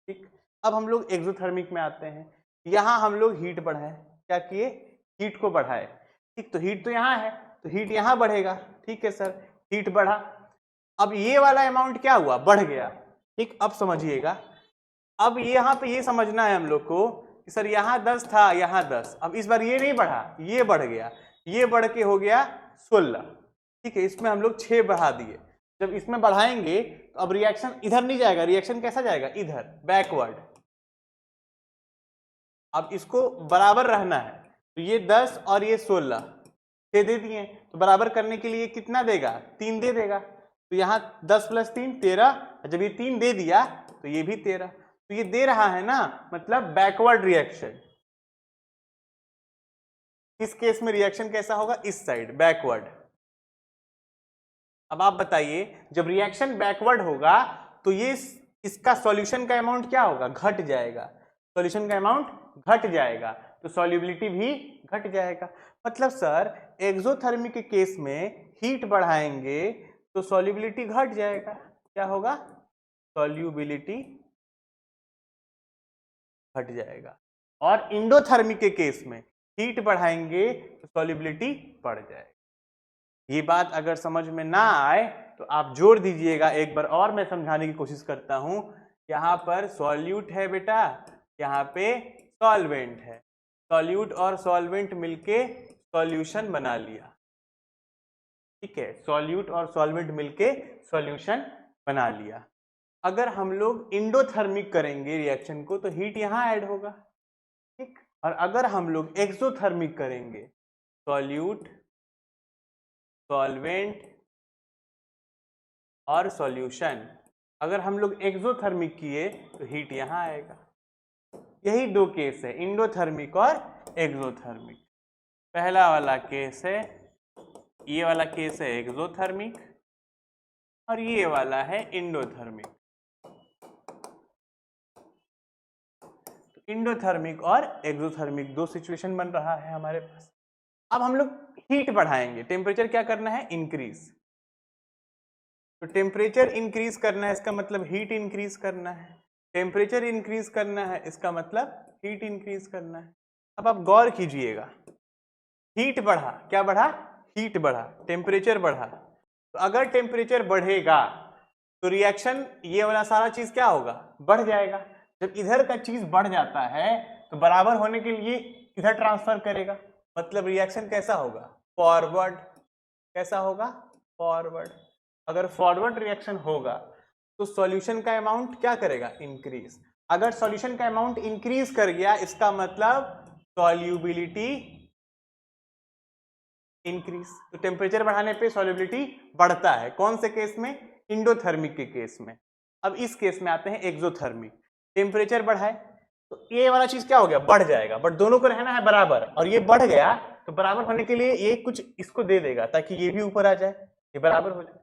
ठीक। अब हम लोग एक्सोथर्मिक में आते हैं। यहां हम लोग हीट बढ़ाए, क्या किए? हीट को बढ़ाए, ठीक। तो हीट तो यहां है तो हीट यहां बढ़ेगा, ठीक है सर, हीट बढ़ा। अब ये वाला अमाउंट क्या हुआ? बढ़ गया, ठीक। अब समझिएगा, अब यहां पे ये समझना है हम लोग को कि सर यहां 10 था, यहां 10, अब इस बार ये नहीं बढ़ा, ये बढ़ गया, ये बढ़ के हो गया 16, ठीक है। इसमें हम लोग 6 बढ़ा दिए। जब इसमें बढ़ाएंगे तो अब रिएक्शन इधर नहीं जाएगा, रिएक्शन कैसा जाएगा? इधर, बैकवर्ड। अब इसको बराबर रहना है, तो ये 10 और ये 16 6 दे दिए, तो बराबर करने के लिए कितना देगा? 3 दे देगा। तो यहाँ 10 + 3 13, जब ये 3 दे दिया तो ये भी 13। तो ये दे रहा है ना, मतलब बैकवर्ड रिएक्शन। इस केस में रिएक्शन कैसा होगा? इस साइड, बैकवर्ड। अब आप बताइए, जब रिएक्शन बैकवर्ड होगा तो ये इसका सॉल्यूशन का अमाउंट क्या होगा? घट जाएगा। सॉल्यूशन का अमाउंट घट जाएगा तो सॉल्युबिलिटी भी घट जाएगा। मतलब सर एक्सोथर्मिक के केस में हीट बढ़ाएंगे तो सॉल्युबिलिटी घट जाएगा। क्या होगा? सॉल्युबिलिटी घट जाएगा। और इंडोथर्मिक के केस में हीट बढ़ाएंगे तो सॉल्युबिलिटी बढ़ जाएगा। ये बात अगर समझ में ना आए तो आप जोड़ दीजिएगा एक बार और, मैं समझाने की कोशिश करता हूं। यहाँ पर सॉल्यूट है बेटा, यहाँ पे सॉल्वेंट है। सॉल्यूट और सॉल्वेंट मिलके सॉल्यूशन बना लिया, ठीक है। सॉल्यूट और सॉल्वेंट मिलके सॉल्यूशन बना लिया। अगर हम लोग इंडोथर्मिक करेंगे रिएक्शन को तो हीट यहाँ ऐड होगा, ठीक। और अगर हम लोग एक्सोथर्मिक करेंगे, सॉल्यूट, सॉल्वेंट और सॉल्यूशन, अगर हम लोग एक्सोथर्मिक किए तो हीट यहाँ आएगा। यही दो केस है, इंडोथर्मिक और एक्सोथर्मिक। पहला वाला केस है, ये वाला केस है एक्सोथर्मिक और ये वाला है इंडोथर्मिक। तो इंडोथर्मिक और एक्सोथर्मिक दो सिचुएशन बन रहा है हमारे पास। अब हम लोग हीट बढ़ाएंगे, टेम्परेचर क्या करना है? इंक्रीज। तो टेम्परेचर इंक्रीज करना है, इसका मतलब हीट इंक्रीज करना है। टेम्परेचर इंक्रीज करना है, इसका मतलब हीट इंक्रीज करना है। अब आप गौर कीजिएगा, हीट बढ़ा, क्या बढ़ा? हीट बढ़ा, टेम्परेचर बढ़ा। तो अगर टेम्परेचर बढ़ेगा तो रिएक्शन ये वाला सारा चीज क्या होगा? बढ़ जाएगा। जब इधर का चीज बढ़ जाता है तो बराबर होने के लिए इधर ट्रांसफर करेगा, मतलब रिएक्शन कैसा होगा? फॉरवर्ड। कैसा होगा? फॉरवर्ड। अगर फॉरवर्ड रिएक्शन होगा तो सॉल्यूशन का अमाउंट क्या करेगा? इंक्रीज। अगर सॉल्यूशन का अमाउंट इंक्रीज कर गया इसका मतलब सॉल्युबिलिटी इंक्रीज। तो टेम्परेचर बढ़ाने पे सॉल्युबिलिटी बढ़ता है। कौन से केस में? इंडोथर्मिक के केस में। अब इस केस में आते हैं एक्सोथर्मिक। टेम्परेचर बढ़ाए तो ये वाला चीज क्या हो गया? बढ़ जाएगा, बट दोनों को रहना है बराबर, और ये बढ़ गया तो बराबर होने के लिए ये कुछ इसको दे देगा ताकि ये भी ऊपर आ जाए, ये बराबर हो जाए।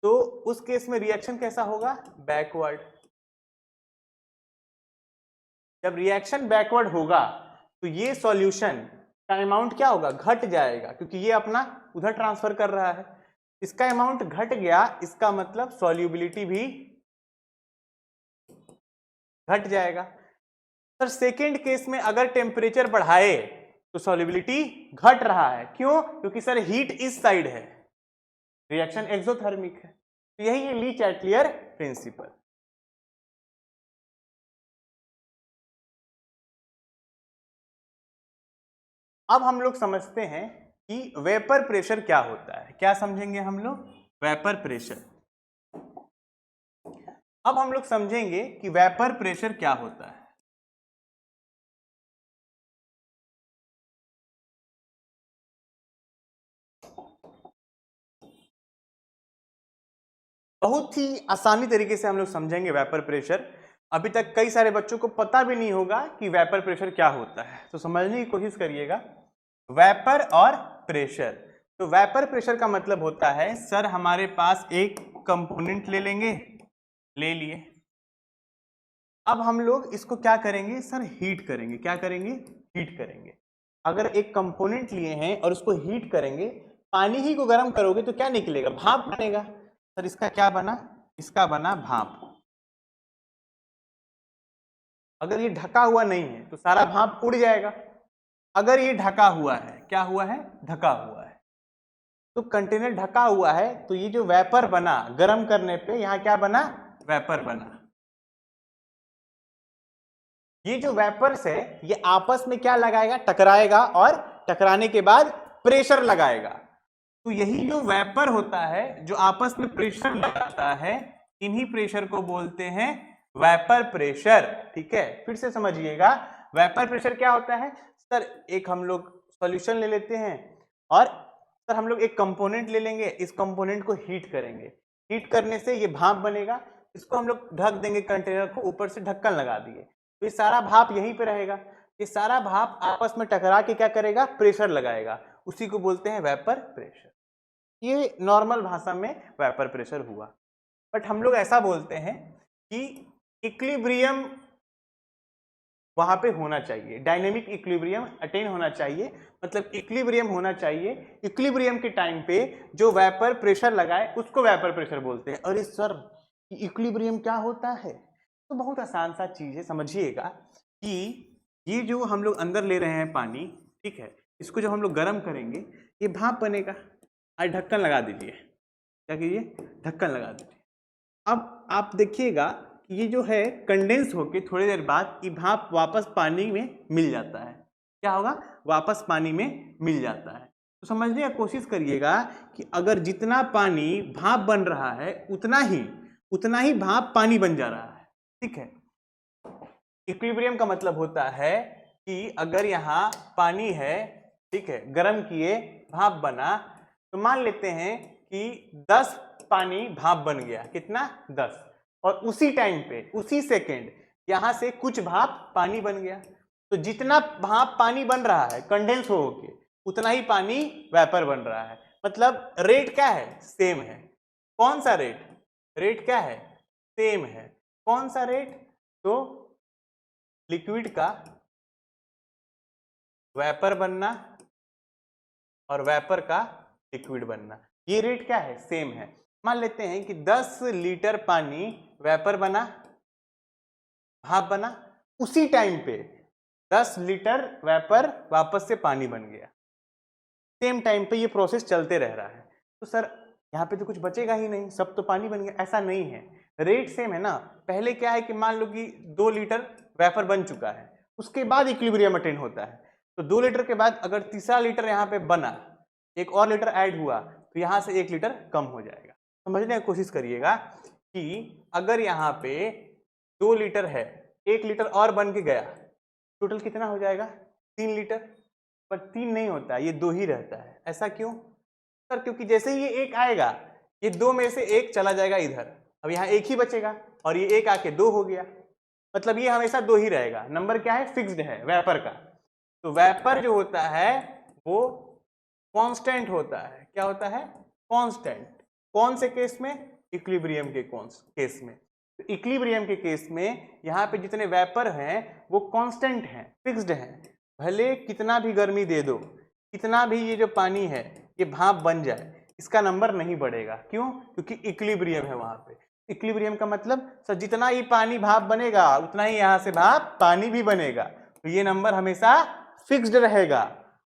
तो उस केस में रिएक्शन कैसा होगा? बैकवर्ड। जब रिएक्शन बैकवर्ड होगा तो ये सॉल्यूशन का अमाउंट क्या होगा? घट जाएगा, क्योंकि ये अपना उधर ट्रांसफर कर रहा है। इसका अमाउंट घट गया, इसका मतलब सॉल्युबिलिटी भी घट जाएगा। सर सेकेंड केस में अगर टेम्परेचर बढ़ाए तो सॉल्युबिलिटी घट रहा है, क्यों? क्योंकि सर हीट इस साइड है, रिएक्शन एक्सोथर्मिक है। तो यही है ली चैटलियर प्रिंसिपल। अब हम लोग समझते हैं कि वेपर प्रेशर क्या होता है। क्या समझेंगे हम लोग? Vapour pressure. अब हम लोग समझेंगे कि वेपर प्रेशर क्या होता है। बहुत ही आसानी तरीके से हम लोग समझेंगे वेपर प्रेशर। अभी तक कई सारे बच्चों को पता भी नहीं होगा कि वेपर प्रेशर क्या होता है, तो समझने की कोशिश करिएगा। वेपर और प्रेशर, तो वेपर प्रेशर का मतलब होता है सर हमारे पास एक कंपोनेंट ले लेंगे, ले लिए, अब हम लोग इसको क्या करेंगे सर? हीट करेंगे। क्या करेंगे? हीट करेंगे। अगर एक कंपोनेंट लिए हैं और उसको हीट करेंगे, पानी ही को गर्म करोगे तो क्या निकलेगा? भाप बनेगा। सर इसका क्या बना? इसका बना भाप। अगर ये ढका हुआ नहीं है तो सारा भाप उड़ जाएगा। अगर ये ढका हुआ है, क्या हुआ है? ढका हुआ है। तो कंटेनर ढका हुआ है तो ये जो वेपर बना गर्म करने पे, यहां क्या बना? वेपर बना। ये जो वेपर्स है ये आपस में क्या लगाएगा? टकराएगा, और टकराने के बाद प्रेशर लगाएगा। तो यही जो वेपर होता है जो आपस में प्रेशर लगाता है, इन्हीं प्रेशर को बोलते हैं वेपर प्रेशर। ठीक है, फिर से समझिएगा, वेपर प्रेशर क्या होता है? सर एक हम लोग सॉल्यूशन ले लेते हैं और सर हम लोग एक कंपोनेंट ले लेंगे, इस कंपोनेंट को हीट करेंगे, हीट करने से ये भाप बनेगा, इसको हम लोग ढक देंगे, कंटेनर को ऊपर से ढक्कन लगा दिए, तो ये सारा भाप यहीं पे रहेगा। ये सारा भाप आपस में टकरा के क्या करेगा? प्रेशर लगाएगा, उसी को बोलते हैं वेपर प्रेशर। ये नॉर्मल भाषा में वेपर प्रेशर हुआ। बट हम लोग ऐसा बोलते हैं कि इक्विलिब्रियम वहां पे होना चाहिए, डायनेमिक इक्विलिब्रियम अटेन होना चाहिए, मतलब इक्विलिब्रियम होना चाहिए। इक्विलिब्रियम के टाइम पे जो वेपर प्रेशर लगाए उसको वेपर प्रेशर बोलते हैं। अरे सर इक्विलिब्रियम क्या होता है? तो बहुत आसान सा चीज है, समझिएगा कि ये जो हम लोग अंदर ले रहे हैं पानी, ठीक है, इसको जब हम लोग गर्म करेंगे ये भाप बनेगा। आज ढक्कन लगा दीजिए, क्या कीजिए? ढक्कन लगा दीजिए। अब आप देखिएगा ये जो है कंडेंस होके थोड़ी देर बाद ये भाप वापस पानी में मिल जाता है। क्या होगा? वापस पानी में मिल जाता है। तो समझने की कोशिश करिएगा कि अगर जितना पानी भाप बन रहा है उतना ही भाप पानी बन जा रहा है। ठीक है, इक्विलिब्रियम का मतलब होता है कि अगर यहाँ पानी है, ठीक है, गर्म किए भाप बना, तो मान लेते हैं कि 10 पानी भाप बन गया। कितना? 10। और उसी टाइम पे, उसी सेकेंड यहां से कुछ भाप पानी बन गया। तो जितना भाप पानी बन रहा है कंडेंस हो के, उतना ही पानी वेपर बन रहा है। मतलब रेट क्या है? सेम है। कौन सा रेट? रेट क्या है? सेम है। कौन सा रेट? तो लिक्विड का वेपर बनना और वेपर का लिक्विड बनना, ये रेट क्या है? सेम है। मान लेते हैं कि 10 लीटर पानी वेपर बना, भाप बना, उसी टाइम पे 10 लीटर वेपर वापस से पानी बन गया। सेम टाइम पे ये प्रोसेस चलते रह रहा है। तो सर यहाँ पे तो कुछ बचेगा ही नहीं, सब तो पानी बन गया। ऐसा नहीं है, रेट सेम है ना। पहले क्या है कि मान लो कि 2 लीटर वेपर बन चुका है, उसके बाद इक्विलिब्रियम अटेन होता है। तो 2 लीटर के बाद अगर तीसरा लीटर यहाँ पे बना, एक और लीटर ऐड हुआ, तो यहाँ से 1 लीटर कम हो जाएगा। समझने की कोशिश करिएगा कि अगर यहाँ पे 2 लीटर है, 1 लीटर और बन के गया, टोटल कितना हो जाएगा? 3 लीटर। पर 3 नहीं होता, ये 2 ही रहता है। ऐसा क्यों? सर क्योंकि जैसे ही ये 1 आएगा, ये 2 में से 1 चला जाएगा इधर, अब यहाँ 1 ही बचेगा, और ये 1 आके 2 हो गया। मतलब ये हमेशा 2 ही रहेगा। नंबर क्या है? फिक्स्ड है वेपर का। तो वेपर जो होता है वो कांस्टेंट होता है। क्या होता है? कांस्टेंट। कौन से केस में? इक्विलिब्रियम के केस में। तो इक्विलिब्रियम के केस में यहाँ पे जितने वेपर हैं वो कांस्टेंट हैं, फिक्स्ड हैं। भले कितना भी गर्मी दे दो, कितना भी ये जो पानी है ये भाप बन जाए, इसका नंबर नहीं बढ़ेगा। क्यों? क्योंकि इक्विलिब्रियम है वहां पे। इक्विलिब्रियम का मतलब सर जितना ही पानी भाप बनेगा उतना ही यहां से भाप पानी भी बनेगा, तो ये नंबर हमेशा फिक्स्ड रहेगा।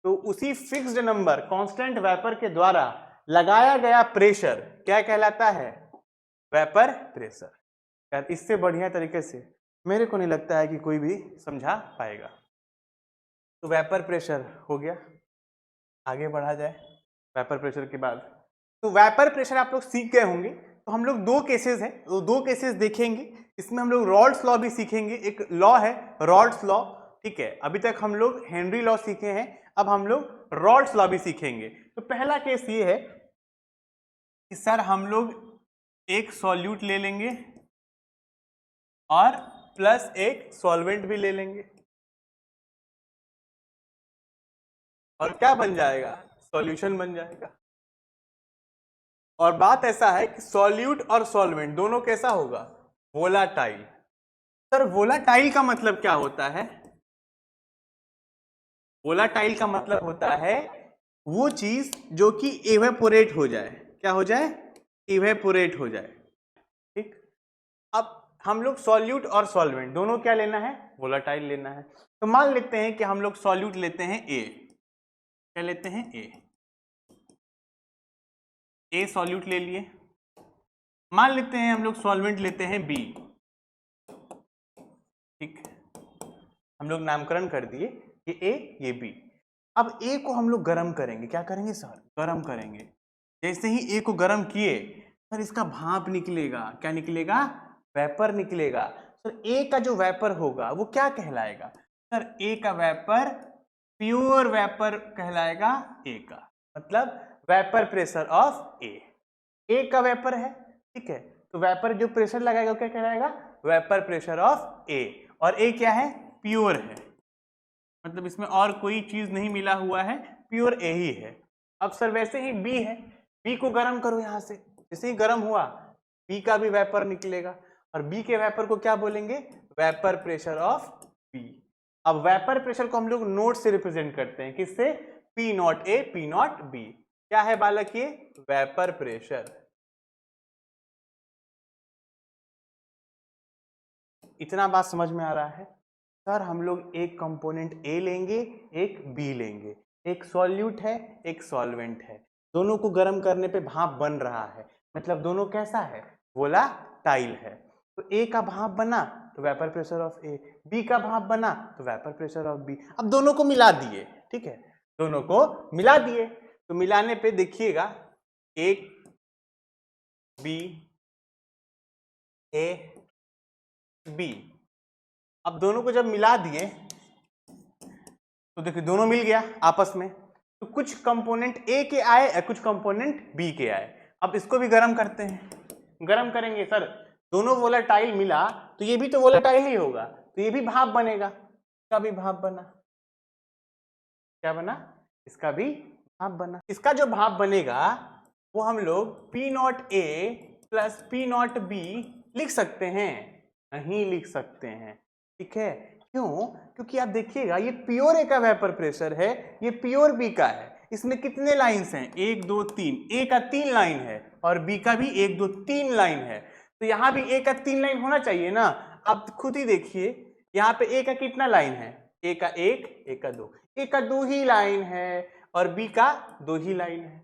तो उसी फिक्स्ड नंबर कांस्टेंट वेपर के द्वारा लगाया गया प्रेशर क्या कहलाता है? Vapour pressure. यार इससे बढ़िया तरीके से मेरे को नहीं लगता है कि कोई भी समझा पाएगा। तो वेपर प्रेशर हो गया, आगे बढ़ा जाए। वेपर प्रेशर के बाद तो वेपर प्रेशर आप लोग सीख गए होंगे। तो हम लोग दो केसेस हैं, तो दो केसेस देखेंगे। इसमें हम लोग रॉल्स लॉ भी सीखेंगे। एक लॉ है रॉल्स लॉ, ठीक है। अभी तक हम लोग हेनरी लॉ सीखे हैं, अब हम लोग रॉल्स लॉ भी सीखेंगे। तो पहला केस ये है कि सर हम लोग एक सॉल्यूट ले लेंगे और प्लस एक सॉल्वेंट भी ले लेंगे, और क्या बन जाएगा? सॉल्यूशन बन जाएगा। और बात ऐसा है कि सॉल्यूट और सॉल्वेंट दोनों कैसा होगा? वोलाटाइल। सर वोलाटाइल का मतलब क्या होता है? वोलाटाइल का मतलब होता है वो चीज जो कि इवेपोरेट हो जाए। क्या हो जाए? इवेपोरेट हो जाए, ठीक। अब हम लोग सॉल्यूट और सॉल्वेंट दोनों क्या लेना है? वोलाटाइल लेना है। तो मान लेते हैं कि हम लोग सॉल्यूट लेते हैं ए। क्या लेते हैं? ए सॉल्यूट ले लिए। मान लेते हैं हम लोग सॉल्वेंट लेते हैं बी, ठीक। हम लोग नामकरण कर दिए, ये ए ये बी। अब ए को हम लोग गर्म करेंगे। क्या करेंगे सर? गर्म करेंगे। जैसे ही ए को गर्म किए सर इसका भाप निकलेगा। क्या निकलेगा? वेपर निकलेगा। सर ए का जो वेपर होगा वो क्या कहलाएगा? सर ए का वेपर प्योर वेपर कहलाएगा। ए का मतलब वेपर प्रेशर ऑफ ए। ए का वेपर है, ठीक है, तो वेपर जो प्रेशर लगाएगा क्या कहलाएगा? वेपर प्रेशर ऑफ ए। और ए क्या है? प्योर है, मतलब इसमें और कोई चीज नहीं मिला हुआ है, प्योर ए ही है। अब सर वैसे ही बी है, बी को गर्म करो यहां से। जैसे ही गर्म हुआ बी का भी वेपर निकलेगा, और बी के वेपर को क्या बोलेंगे? Vapour pressure of B. अब वेपर प्रेशर को हम लोग नोट से रिप्रेजेंट करते हैं, किससे? P not A P not B. क्या है बालक ये? Vapour pressure. इतना बात समझ में आ रहा है? सर हम लोग एक कंपोनेंट ए लेंगे, एक बी लेंगे, एक सॉल्यूट है एक सॉल्वेंट है, दोनों को गर्म करने पे भाप बन रहा है, मतलब दोनों कैसा है? वोलाटाइल है। तो ए का भाप बना तो vapour pressure of A, B का भाप बना तो वेपर प्रेशर ऑफ बी। अब दोनों को मिला दिए, ठीक है, दोनों को मिला दिए। तो मिलाने पे देखिएगा एक बी ए बी। अब दोनों को जब मिला दिए तो देखिए दोनों मिल गया आपस में। तो कुछ कंपोनेंट ए के आए, कुछ कंपोनेंट बी के आए। अब इसको भी गर्म करते हैं। गर्म करेंगे सर, दोनों वोलेटाइल मिला तो ये भी तो वोलेटाइल ही होगा, तो ये भी भाप बनेगा। इसका भी भाप बना। क्या बना? इसका भी भाप बना। इसका जो भाप बनेगा वो हम लोग P not a plus P not be लिख सकते हैं? नहीं लिख सकते हैं, ठीक है। क्यों? क्योंकि आप देखिएगा ये प्योर ए का वेपर प्रेशर है, ये प्योर बी का है। इसमें कितने लाइंस हैं? 1 2 3। ए का 3 लाइन है और बी का भी 1 2 3 लाइन है, तो यहाँ भी ए का 3 लाइन होना चाहिए ना। आप खुद ही देखिए यहाँ पे ए का कितना लाइन है? ए का 1, ए का 2, ए का 2 ही लाइन है और बी का 2 ही लाइन है।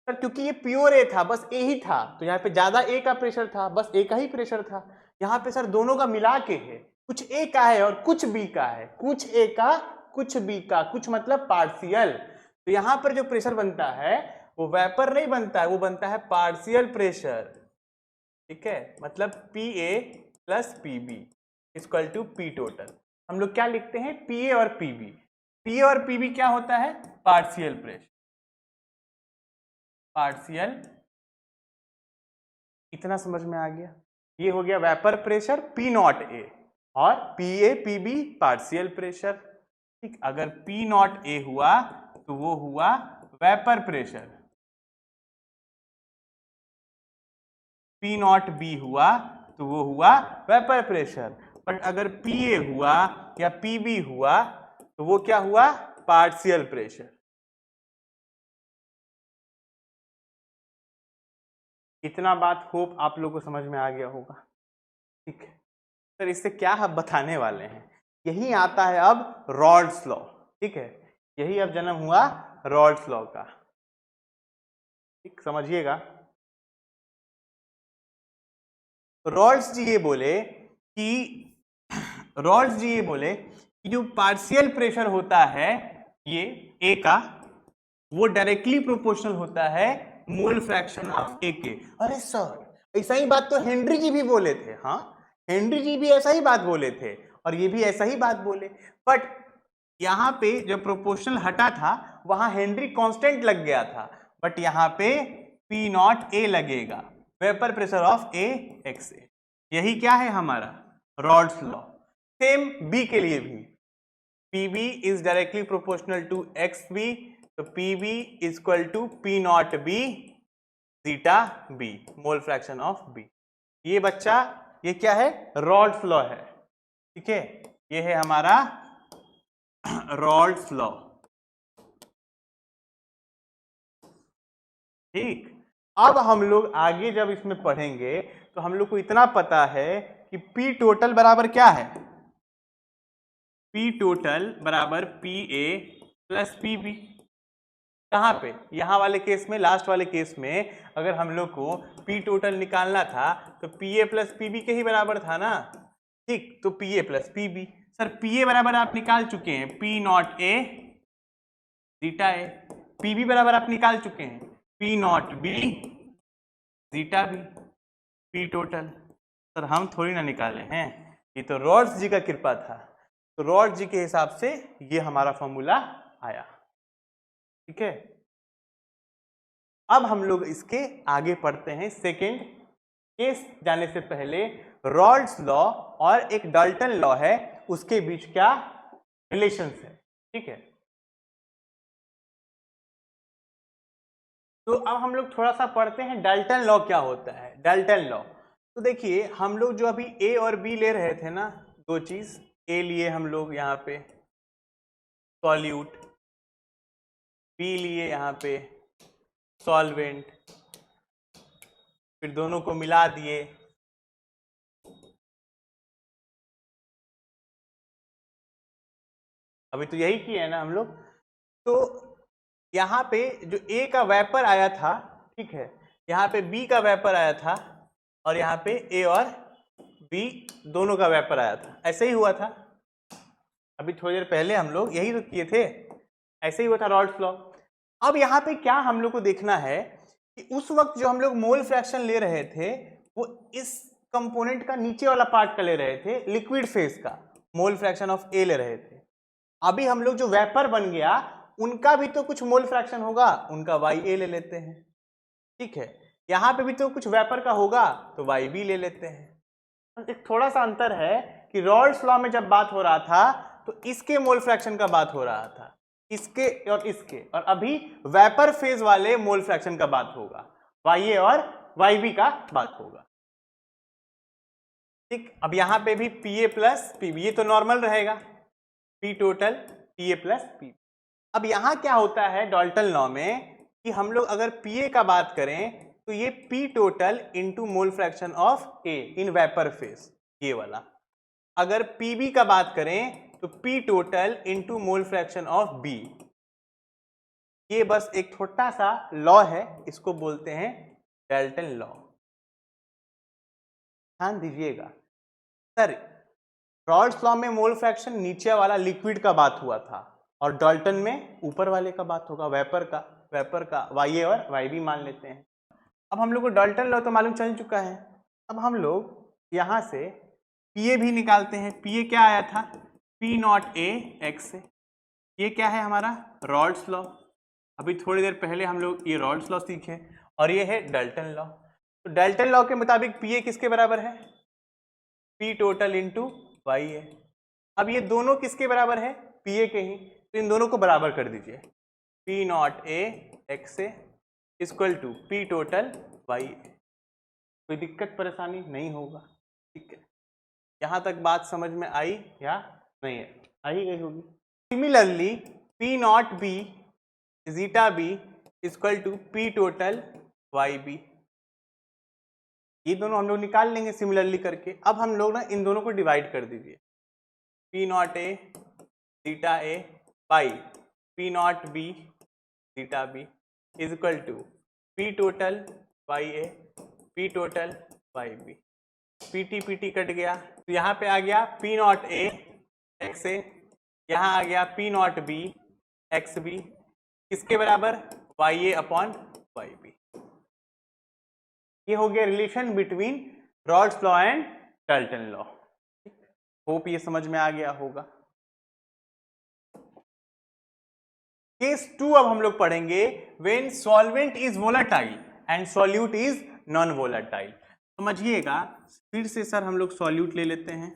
सर क्योंकि ये प्योर ए था, बस ए ही था, तो यहाँ पे ज्यादा ए का प्रेशर था, बस ए का ही प्रेशर था। यहाँ पे सर दोनों का मिला के है, कुछ ए का है और कुछ बी का है, कुछ ए का कुछ बी का, कुछ मतलब पार्शियल। तो यहाँ पर जो प्रेशर बनता है वो वेपर नहीं बनता है, वो बनता है पार्शियल प्रेशर, ठीक है। मतलब P A plus P B equal to P total. हम लोग क्या लिखते हैं? पी ए और पी बी। पी ए और पी बी क्या होता है? Partial pressure, partial. इतना समझ में आ गया? ये हो गया vapour pressure P not A, और P A P B partial pressure, ठीक। अगर पी नॉट ए हुआ तो वो हुआ vapour pressure, P not B हुआ तो वो हुआ वेपर प्रेशर। बट अगर पी ए हुआ या पी बी हुआ तो वो क्या हुआ? Partial pressure. इतना बात होप आप लोगों को समझ में आ गया होगा। ठीक है सर, इससे क्या हम बताने वाले हैं, यही आता है अब रॉल्स लॉ। ठीक है, यही अब जन्म हुआ रॉल्स लॉ का। ठीक, समझिएगा। रॉल्स जी ये बोले कि जो पार्शियल प्रेशर होता है ये ए का, वो डायरेक्टली प्रोपोर्शनल होता है मोल फ्रैक्शन ऑफ ए के। अरे सर, ऐसा ही बात तो हेनरी जी भी बोले थे। हाँ, हेनरी जी भी ऐसा ही बात बोले थे और ये भी ऐसा ही बात बोले, बट यहां पे जब प्रोपोर्शनल हटा था वहां हेनरी कांस्टेंट लग गया था, बट यहां पे पी नॉट ए लगेगा, vapour pressure of A X A. यही क्या है हमारा रॉल्स लॉ। सेम बी के लिए भी, PB is directly proportional to XB, तो PB is equal to P not B zeta B, mole fraction of B। ये बच्चा, ये क्या है, रॉल्स लॉ है। ठीक है, ये है हमारा रॉल्स लॉ। ठीक, अब हम लोग आगे जब इसमें पढ़ेंगे तो हम लोग को इतना पता है कि P टोटल बराबर क्या है, P टोटल बराबर PA प्लस PB। कहाँ पे, यहाँ वाले केस में, लास्ट वाले केस में अगर हम लोग को P टोटल निकालना था तो PA प्लस PB के ही बराबर था ना। ठीक, तो PA plus PB। Sir PA बराबर आप निकाल चुके हैं P not A zeta A, PB बराबर आप निकाल चुके हैं P not B zeta B, P total. Sir हम थोड़ी ना निकाले हैं, ये तो रॉल्स जी का कृपा था, तो रॉल्स जी के हिसाब से ये हमारा फॉर्मूला आया। ठीक है, अब हम लोग इसके आगे पढ़ते हैं। सेकेंड केस जाने से पहले रॉल्स लॉ और एक डाल्टन लॉ है, उसके बीच क्या रिलेशन है। ठीक है, तो अब हम लोग थोड़ा सा पढ़ते हैं डाल्टन लॉ क्या होता है। डाल्टन लॉ, तो देखिए हम लोग जो अभी ए और बी ले रहे थे ना, दो चीज, ए लिए हम लोग यहाँ पे सॉल्यूट, बी लिए यहाँ पे सॉल्वेंट, फिर दोनों को मिला दिए, अभी तो यही किया है ना हम लोग। तो यहाँ पे जो ए का वेपर आया था, ठीक है, यहाँ पे बी का वेपर आया था, और यहाँ पे ए और बी दोनों का वेपर आया था। ऐसे ही हुआ था, अभी थोड़ी देर पहले हम लोग यही तो किए थे, ऐसे ही हुआ था रॉल्स लॉ। अब यहाँ पे क्या हम लोग को देखना है कि उस वक्त जो हम लोग मोल फ्रैक्शन ले रहे थे वो इस कंपोनेंट का नीचे वाला पार्ट का ले रहे थे, लिक्विड फेज का मोल फ्रैक्शन ऑफ ए ले रहे थे। अभी हम लोग जो वेपर बन गया उनका भी तो कुछ मोल फ्रैक्शन होगा, उनका वाई ए ले लेते हैं। ठीक है, यहाँ पे भी तो कुछ वेपर का होगा तो वाई बी ले लेते हैं। एक थोड़ा सा अंतर है कि रॉल्स लॉ में जब बात हो रहा था तो इसके मोल फ्रैक्शन का बात हो रहा था, इसके और इसके, और अभी वेपर फेज वाले मोल फ्रैक्शन का बात होगा, वाई ए और वाई बी का बात होगा। ठीक, अब यहाँ पे भी P A plus P B, ये तो नॉर्मल रहेगा, P total P A plus P. अब यहाँ क्या होता है डाल्टन लॉ में कि हम लोग अगर पी ए का बात करें तो ये P total into mole fraction of A in vapour phase, ये वाला। अगर पी बी का बात करें तो P total into mole fraction of B. ये बस एक छोटा सा लॉ है, इसको बोलते हैं डाल्टन लॉ। ध्यान दीजिएगा सर, रॉल्स लॉ में मोल फ्रैक्शन नीचे वाला लिक्विड का बात हुआ था और डाल्टन में ऊपर वाले का बात होगा, वेपर का वाई ए और वाई बी मान लेते हैं। अब हम लोग को डाल्टन लॉ तो मालूम चल चुका है, अब हम लोग यहाँ से पी ए भी निकालते हैं। पी ए क्या आया था, पी नॉट ए एक्स से, ये क्या है हमारा रॉल्स लॉ। अभी थोड़ी देर पहले हम लोग ये रॉल्स लॉ सीखे और ये है डाल्टन लॉ। तो डाल्टन लॉ के मुताबिक पी ए किसके बराबर है, पी टोटल इंटू वाई ए। अब ये दोनों किसके बराबर है, पी ए के ही, तो इन दोनों को बराबर कर दीजिए, P not A X A equal to P total Y A. कोई दिक्कत परेशानी नहीं होगा। ठीक है, यहाँ तक बात समझ में आई या नहीं है, आई गई होगी। Similarly P not B zeta B equal to P total Y B. ये दोनों हम लोग निकाल लेंगे सिमिलरली करके। अब हम लोग ना इन दोनों को डिवाइड कर दीजिए, P not A theta A by P not B theta B is equal to P total by A P total by B. P T cut गया तो यहाँ पे आ गया P not A X A, यहाँ आ गया P not B X B, किसके बराबर, Y A upon Y B. ये हो गया relation between Raoult's law and Dalton law. Hope ये समझ में आ गया होगा। केस 2 अब हम लोग पढ़ेंगे, when solvent is volatile and solute is non volatile. समझिएगा, फिर से सर हम लोग सॉल्यूट ले लेते हैं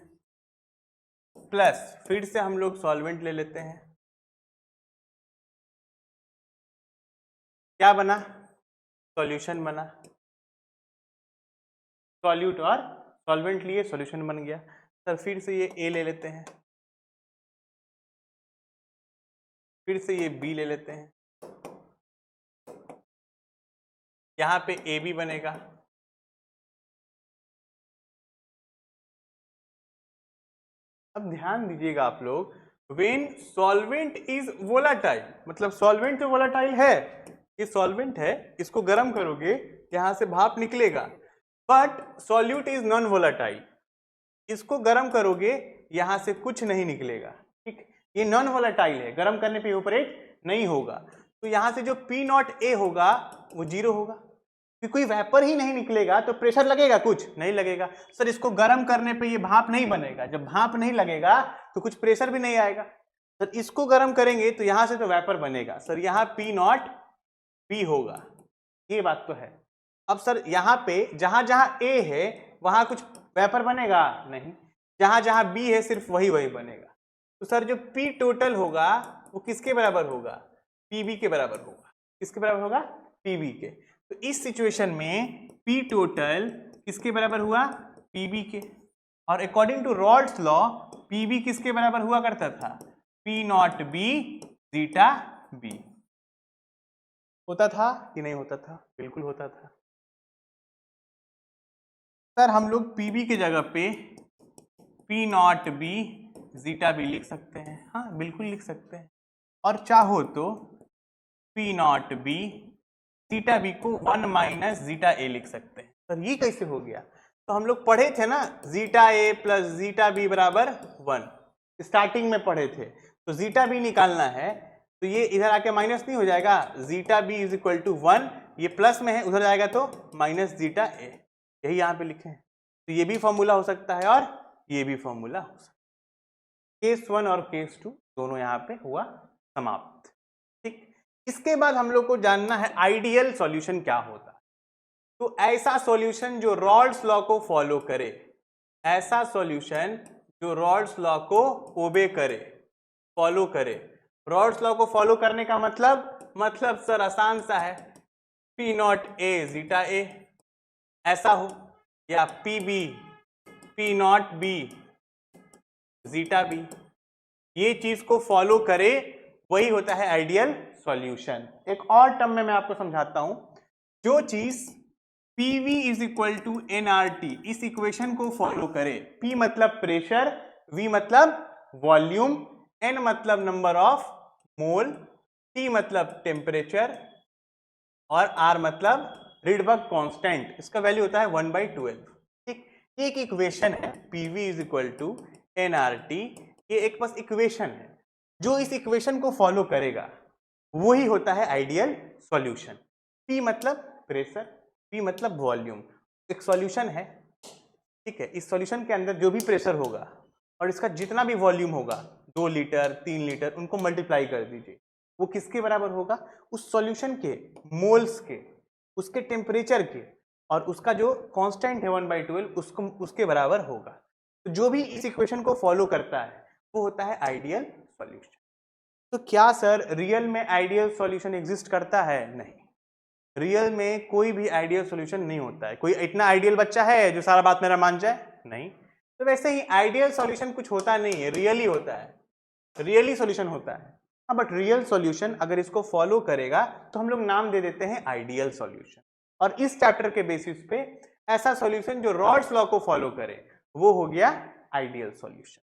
प्लस फिर से हम लोग सॉल्वेंट ले लेते हैं, क्या बना, सॉल्यूशन बना। सॉल्यूट और सॉल्वेंट लिए, सॉल्यूशन बन गया। सर फिर से ये ए ले लेते हैं, फिर से ये बी ले लेते हैं, यहां पे ए बी बनेगा। अब ध्यान दीजिएगा आप लोग, व्हेन सॉल्वेंट इज वोलेटाइल, मतलब सॉल्वेंट तो वोलेटाइल है, ये सॉल्वेंट है, इसको गर्म करोगे यहां से भाप निकलेगा, but solute is non volatile, इसको गर्म करोगे यहां से कुछ नहीं निकलेगा। ठीक, ये नॉन वोलेटाइल है, गर्म करने पे इवेपोरेट नहीं होगा, तो यहां से जो पी नॉट ए होगा वो 0 होगा, क्योंकि कोई वेपर ही नहीं निकलेगा तो प्रेशर लगेगा, कुछ नहीं लगेगा। सर इसको गर्म करने पे ये भाप नहीं बनेगा, जब भाप नहीं लगेगा तो कुछ प्रेशर भी नहीं आएगा। सर इसको गर्म करेंगे तो यहां से तो वेपर बनेगा, सर यहाँ पी नॉट बी होगा, ये बात तो है। अब सर यहाँ पे जहां जहां ए है वहां कुछ वेपर बनेगा नहीं, जहां जहां बी है सिर्फ वही बनेगा। तो सर जो पी टोटल होगा वो किसके बराबर होगा, पीबी के बराबर होगा। किसके बराबर होगा, पीबी के। तो इस सिचुएशन में पी टोटल किसके बराबर हुआ, पीबी के। और according to Raoult's law PB किसके बराबर हुआ करता था, P not B zeta B. होता था कि नहीं होता था, बिल्कुल होता था। सर हम लोग पीबी की जगह पे P not B zeta B लिख सकते हैं, हाँ बिल्कुल लिख सकते हैं। और चाहो तो P not B zeta B को 1 माइनस जीटा ए लिख सकते हैं। सर ये कैसे हो गया, तो हम लोग पढ़े थे ना जीटा ए प्लस जीटा बी बराबर 1, स्टार्टिंग में पढ़े थे। तो जीटा बी निकालना है तो ये इधर आके माइनस नहीं हो जाएगा, zeta B is equal to 1, ये प्लस में है उधर जाएगा तो माइनस जीटा ए, यही यहाँ पे लिखे हैं। तो ये भी फॉर्मूला हो सकता है और ये भी फॉर्मूला हो सकता है। केस 1 और केस 2 दोनों यहाँ पे हुआ समाप्त। ठीक, इसके बाद हम लोग को जानना है आइडियल सॉल्यूशन क्या होता है। तो ऐसा सॉल्यूशन जो रॉल्स लॉ को फॉलो करे, ऐसा सॉल्यूशन जो रॉल्स लॉ को ओबे करे, फॉलो करे। रॉल्स लॉ को फॉलो करने का मतलब सर आसान सा है, P not A zeta A ऐसा हो, या P B P not B zeta B, ये चीज को फॉलो करे, वही होता है आइडियल सॉल्यूशन। एक और टर्म में मैं आपको समझाता हूं, जो चीज PV is equal to nRT, इस इक्वेशन को फॉलो करे। P मतलब प्रेशर, V मतलब वॉल्यूम, N मतलब नंबर ऑफ मोल, T मतलब टेम्परेचर और R मतलब रिडबर्ग कांस्टेंट, इसका वैल्यू होता है 1/12। ठीक, एक इक्वेशन है PV is equal to nRT, ये एक बस इक्वेशन है, जो इस इक्वेशन को फॉलो करेगा वही होता है आइडियल सॉल्यूशन। P मतलब प्रेशर, P मतलब वॉल्यूम, एक सॉल्यूशन है, ठीक है। इस सॉल्यूशन के अंदर जो भी प्रेशर होगा और इसका जितना भी वॉल्यूम होगा, 2 लीटर 3 लीटर, उनको मल्टीप्लाई कर दीजिए, वो किसके बराबर होगा, उस सॉल्यूशन के मोल्स के, उसके टेम्परेचर के, और उसका जो कांस्टेंट है 1/12 उसके बराबर होगा। तो जो भी इस इक्वेशन को फॉलो करता है वो होता है आइडियल सॉल्यूशन। तो क्या सर रियल में आइडियल सॉल्यूशन एग्जिस्ट करता है? नहीं, रियल में कोई भी आइडियल सॉल्यूशन नहीं होता है। कोई इतना आइडियल बच्चा है जो सारा बात मेरा मान जाए? नहीं। तो वैसे ही आइडियल सॉल्यूशन कुछ होता नहीं है, रियली होता है, रियली सॉल्यूशन होता है। हाँ, बट रियल सॉल्यूशन अगर इसको फॉलो करेगा तो हम लोग नाम दे देते हैं आइडियल सॉल्यूशन। और इस चैप्टर के बेसिस पे ऐसा सॉल्यूशन जो रॉल्स लॉ को फॉलो करे, वो हो गया आइडियल सॉल्यूशन।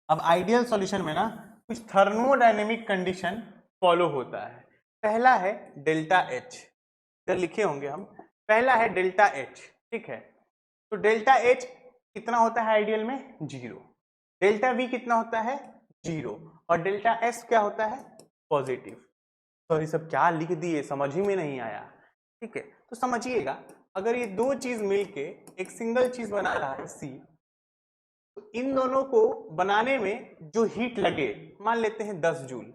अब आइडियल सॉल्यूशन में ना कुछ थर्मोडायनेमिक कंडीशन फॉलो होता है। पहला है डेल्टा एच, इधर लिखे होंगे हम, पहला है डेल्टा एच, ठीक है। तो डेल्टा एच कितना होता है आइडियल में? 0। डेल्टा वी कितना होता है? 0। और डेल्टा एस क्या होता है? पॉजिटिव। सॉरी सब क्या लिख दिए, समझ ही में नहीं आया, ठीक है। तो समझिएगा, अगर ये दो चीज मिलके एक सिंगल चीज बना रहा है सी, तो इन दोनों को बनाने में जो हीट लगे, मान लेते हैं 10 जूल,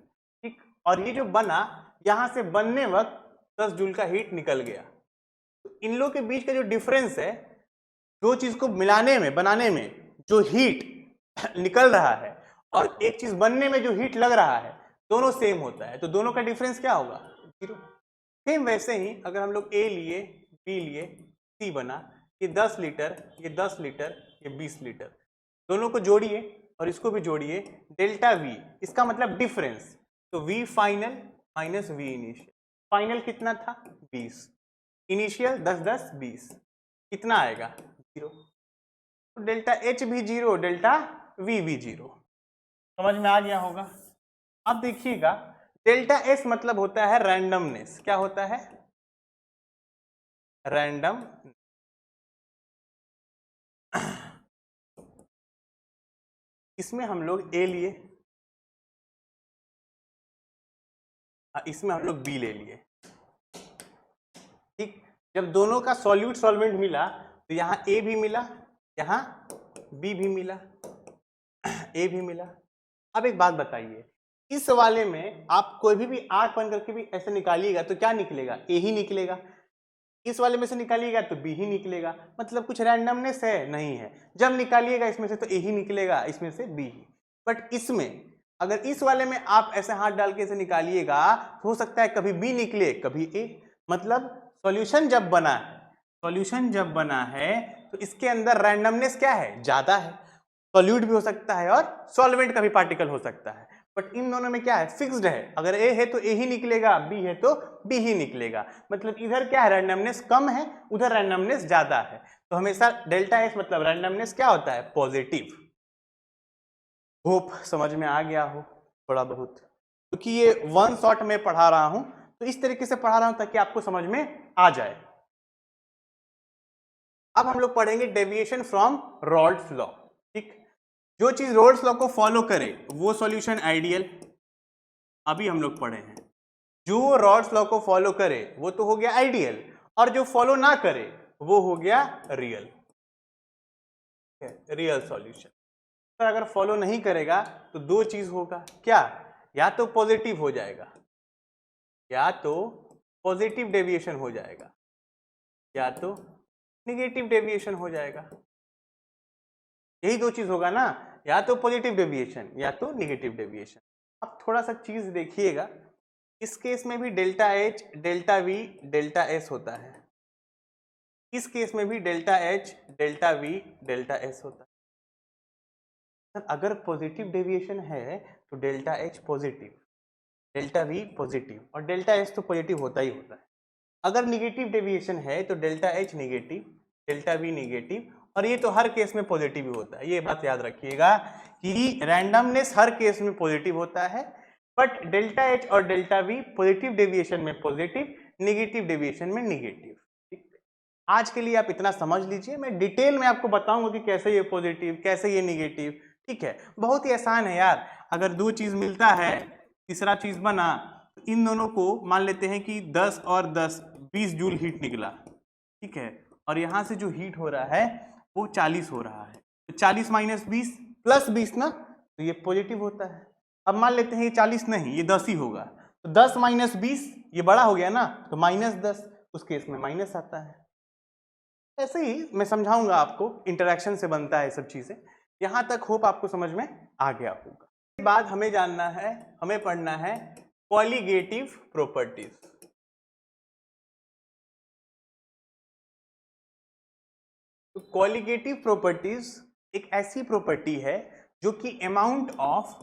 ठीक, और ये जो बना, यहां से बनने वक्त 10 जूल का हीट निकल गया। तो इन लोगों के बीच का जो डिफरेंस है, दो चीज को मिलाने में, बनाने में जो हीट निकल रहा है और एक चीज बनने में जो हीट लग रहा है, दोनों सेम होता है, तो दोनों का डिफरेंस क्या होगा? 0। सेम वैसे ही अगर हम लोग ए लिए, बी लिए, सी बना, ये 10 लीटर, ये 10 लीटर, ये 20 लीटर, दोनों को जोड़िए और इसको भी जोड़िए, डेल्टा वी, इसका मतलब डिफरेंस, तो V final minus V initial. Final कितना था? 20, इनिशियल 10 10 20, कितना आएगा? 0। तो डेल्टा एच भी 0, डेल्टा वी भी 0। समझ में आ गया होगा। अब देखिएगा, डेल्टा एस मतलब होता है रैंडमनेस। क्या होता है? रैंडम। इसमें हम लोग ए लिए, इसमें हम लोग बी ले लिए, ठीक। जब दोनों का सॉल्यूट सॉल्वेंट मिला, तो यहां ए भी मिला, यहां बी भी मिला, ए भी मिला। अब एक बात बताइए, इस वाले में आप कोई भी आठ बन करके भी ऐसे निकालिएगा तो क्या निकलेगा? ए ही निकलेगा। इस वाले में से निकालिएगा तो बी ही निकलेगा, मतलब कुछ रैंडमनेस है? नहीं है। जब निकालिएगा इसमें से तो ए ही निकलेगा, इसमें से बी ही। बट इसमें अगर इस वाले में आप ऐसे हाथ डाल के इसे निकालिएगा, तो हो सकता है कभी बी निकले कभी ए। मतलब सॉल्यूशन जब बना है, सॉल्यूशन जब बना है तो इसके अंदर रैंडमनेस क्या है? ज्यादा है। सॉल्यूट भी हो सकता है और सॉल्वेंट का भी पार्टिकल हो सकता है, बट इन दोनों में क्या है? फिक्स्ड है। अगर ए है तो ए ही निकलेगा, बी है तो बी ही निकलेगा। मतलब इधर क्या है? रैंडमनेस कम है, उधर रैंडमनेस ज्यादा है। तो हमेशा डेल्टा एस मतलब रैंडमनेस क्या होता है? पॉजिटिव। होप समझ में आ गया हो थोड़ा बहुत, क्योंकि ये वन शॉट में पढ़ा रहा हूं, तो इस तरीके से पढ़ा रहा हूं ताकि आपको समझ में आ जाए। अब हम लोग पढ़ेंगे डेविएशन फ्रॉम रॉल्ड्स लॉ, ठीक। जो चीज रॉल्ड्स लॉ को फॉलो करे वो सॉल्यूशन आइडियल, अभी हम लोग पढ़े हैं। जो रॉल्ड्स लॉ को फॉलो करे वो तो हो गया आइडियल, और जो फॉलो ना करे वो हो गया रियल, रियल सॉल्यूशन। तो अगर फॉलो नहीं करेगा तो दो चीज होगा, क्या? या तो पॉजिटिव हो जाएगा, या तो पॉजिटिव डेविएशन हो जाएगा, या तो निगेटिव डेविएशन हो जाएगा। यही दो चीज होगा ना, या तो पॉजिटिव डेविएशन या तो निगेटिव डेविएशन। अब थोड़ा सा चीज देखिएगा, इस केस में भी delta H, delta we, delta S होता है। इस केस में भी delta H, delta we, delta S होता है। अगर पॉजिटिव डेविएशन है तो delta H positive, delta V positive, और डेल्टा एस तो पॉजिटिव होता ही होता है। अगर निगेटिव डेविएशन है तो delta H negative, delta we negative, और ये तो हर केस में पॉजिटिव ही होता है। ये बात याद रखिएगा कि रैंडमनेस हर केस में पॉजिटिव होता है, बट डेल्टा एच और डेल्टा वी पॉजिटिव डेविएशन में पॉजिटिव, निगेटिव डेविएशन में निगेटिव। ठीक, आज के लिए आप इतना समझ लीजिए, मैं डिटेल में आपको बताऊंगा कि कैसे ये पॉजिटिव, कैसे ये निगेटिव, ठीक है। बहुत ही आसान है यार। अगर दो चीज मिलता है, तीसरा चीज बना, इन दोनों को मान लेते हैं कि 10 और 10 20 जूल हीट निकला, ठीक है, और यहां से जो हीट हो रहा है वो 40 हो रहा है। तो 40 माइनस 20 प्लस 20 ना, तो ये पॉजिटिव होता है। अब मान लेते हैं ये 40 नहीं, ये 10 ही होगा, तो 10 माइनस 20 ये बड़ा हो गया ना, तो माइनस 10, उस केस में माइनस आता है। ऐसे ही मैं समझाऊंगा आपको, इंटरेक्शन से बनता है सब चीजें। यहां तक होप आपको समझ में आ गया होगा। इसके बाद हमें जानना है, हमें पढ़ना है कॉलिगेटिव प्रॉपर्टीज। तो कॉलिगेटिव प्रॉपर्टीज एक ऐसी प्रॉपर्टी है जो कि अमाउंट ऑफ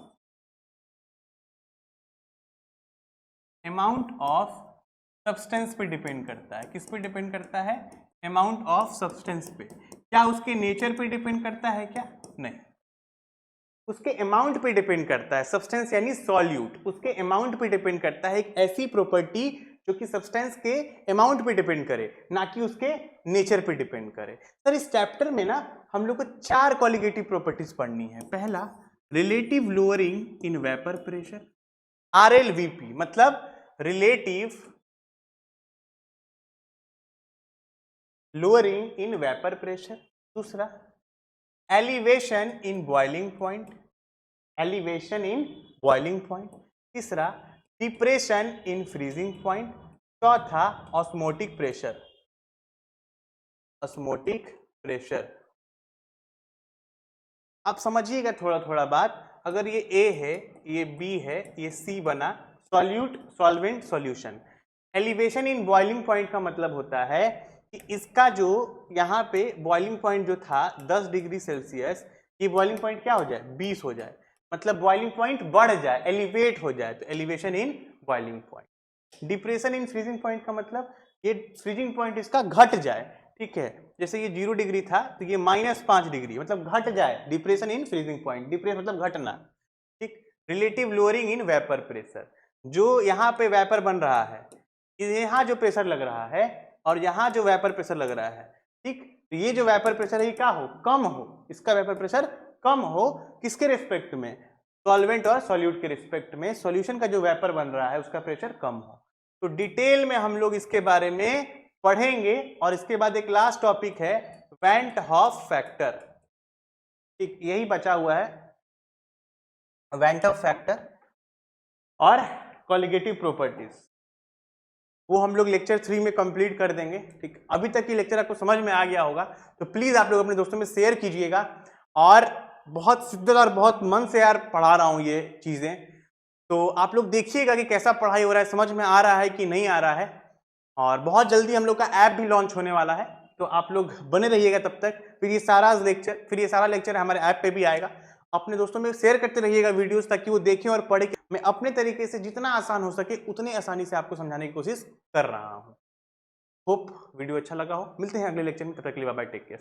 सब्सटेंस पे डिपेंड करता है। किस पे डिपेंड करता है? अमाउंट ऑफ सब्सटेंस पे। क्या उसके नेचर पे डिपेंड करता है क्या? नहीं, उसके अमाउंट पे डिपेंड करता है। सब्सटेंस यानी सॉल्यूट, उसके अमाउंट पे डिपेंड करता है। एक ऐसी प्रॉपर्टी जो कि सब्सटेंस के अमाउंट पे डिपेंड करे, ना कि उसके नेचर पे डिपेंड करे। सर इस चैप्टर में ना हम लोग को 4 क्वालिटेटिव प्रॉपर्टीज पढ़नी है। पहला, relative lowering in vapour pressure, RLVP मतलब relative lowering in vapour pressure. दूसरा, elevation in boiling point, elevation in boiling point. तीसरा, डिप्रेशन इन फ्रीजिंग पॉइंट। चौथा, ऑस्मोटिक प्रेशर, ऑस्मोटिक प्रेशर। आप समझिएगा थोड़ा थोड़ा बात। अगर ये A है, ये B है, ये C बना, solute, solvent, solution. Elevation in boiling point का मतलब होता है कि इसका जो यहाँ पे बॉइलिंग पॉइंट जो था 10 डिग्री सेल्सियस, ये बॉइलिंग पॉइंट क्या हो जाए? 20 हो जाए, मतलब बॉइलिंग पॉइंट बढ़ जाए, एलिवेट हो जाए, तो elevation in boiling point. Depression in freezing point का मतलब ये फ्रीजिंग पॉइंट इसका घट जाए, ठीक है। जैसे ये 0 डिग्री था तो ये -5 डिग्री, मतलब घट जाए, depression in freezing point. Depress मतलब घटना, ठीक। Relative lowering in vapour pressure, जो यहाँ पे वेपर बन रहा है, यहाँ जो प्रेशर लग रहा है और यहाँ जो वेपर प्रेशर लग रहा है, ठीक, तो ये जो वेपर प्रेशर है ये क्या हो? कम हो। इसका वेपर प्रेशर कम हो, किसके रिस्पेक्ट में? सॉल्वेंट और सॉल्यूट के रिस्पेक्ट में। सॉल्यूशन का जो वेपर बन रहा है उसका प्रेशर कम हो। तो डिटेल में हम लोग इसके बारे में पढ़ेंगे। और इसके बाद एक लास्ट टॉपिक है वैन ट हॉफ फैक्टर, ठीक, यही बचा हुआ है, वैन ट हॉफ फैक्टर और कॉलिगेटिव प्रॉपर्टीज, वो हम लोग लेक्चर 3 में कंप्लीट कर देंगे, ठीक। अभी तक ये लेक्चर आपको समझ में आ गया होगा तो प्लीज आप लोग अपने दोस्तों में शेयर कीजिएगा। और बहुत शिद्दत और बहुत मन से यार पढ़ा रहा हूँ ये चीजें, तो आप लोग देखिएगा कि कैसा पढ़ाई हो रहा है, समझ में आ रहा है कि नहीं आ रहा है। और बहुत जल्दी हम लोग का ऐप भी लॉन्च होने वाला है, तो आप लोग बने रहिएगा तब तक। फिर ये सारा लेक्चर हमारे ऐप पे भी आएगा। अपने दोस्तों में शेयर करते रहिएगा वीडियोस, ताकि वो देखें और पढ़ें। मैं अपने तरीके से जितना आसान हो सके उतने आसानी से आपको समझाने की कोशिश कर रहा हूँ। होप वीडियो अच्छा लगा हो। मिलते हैं अगले लेक्चर में, तब तक के लिए बाय बाय, टेक केयर।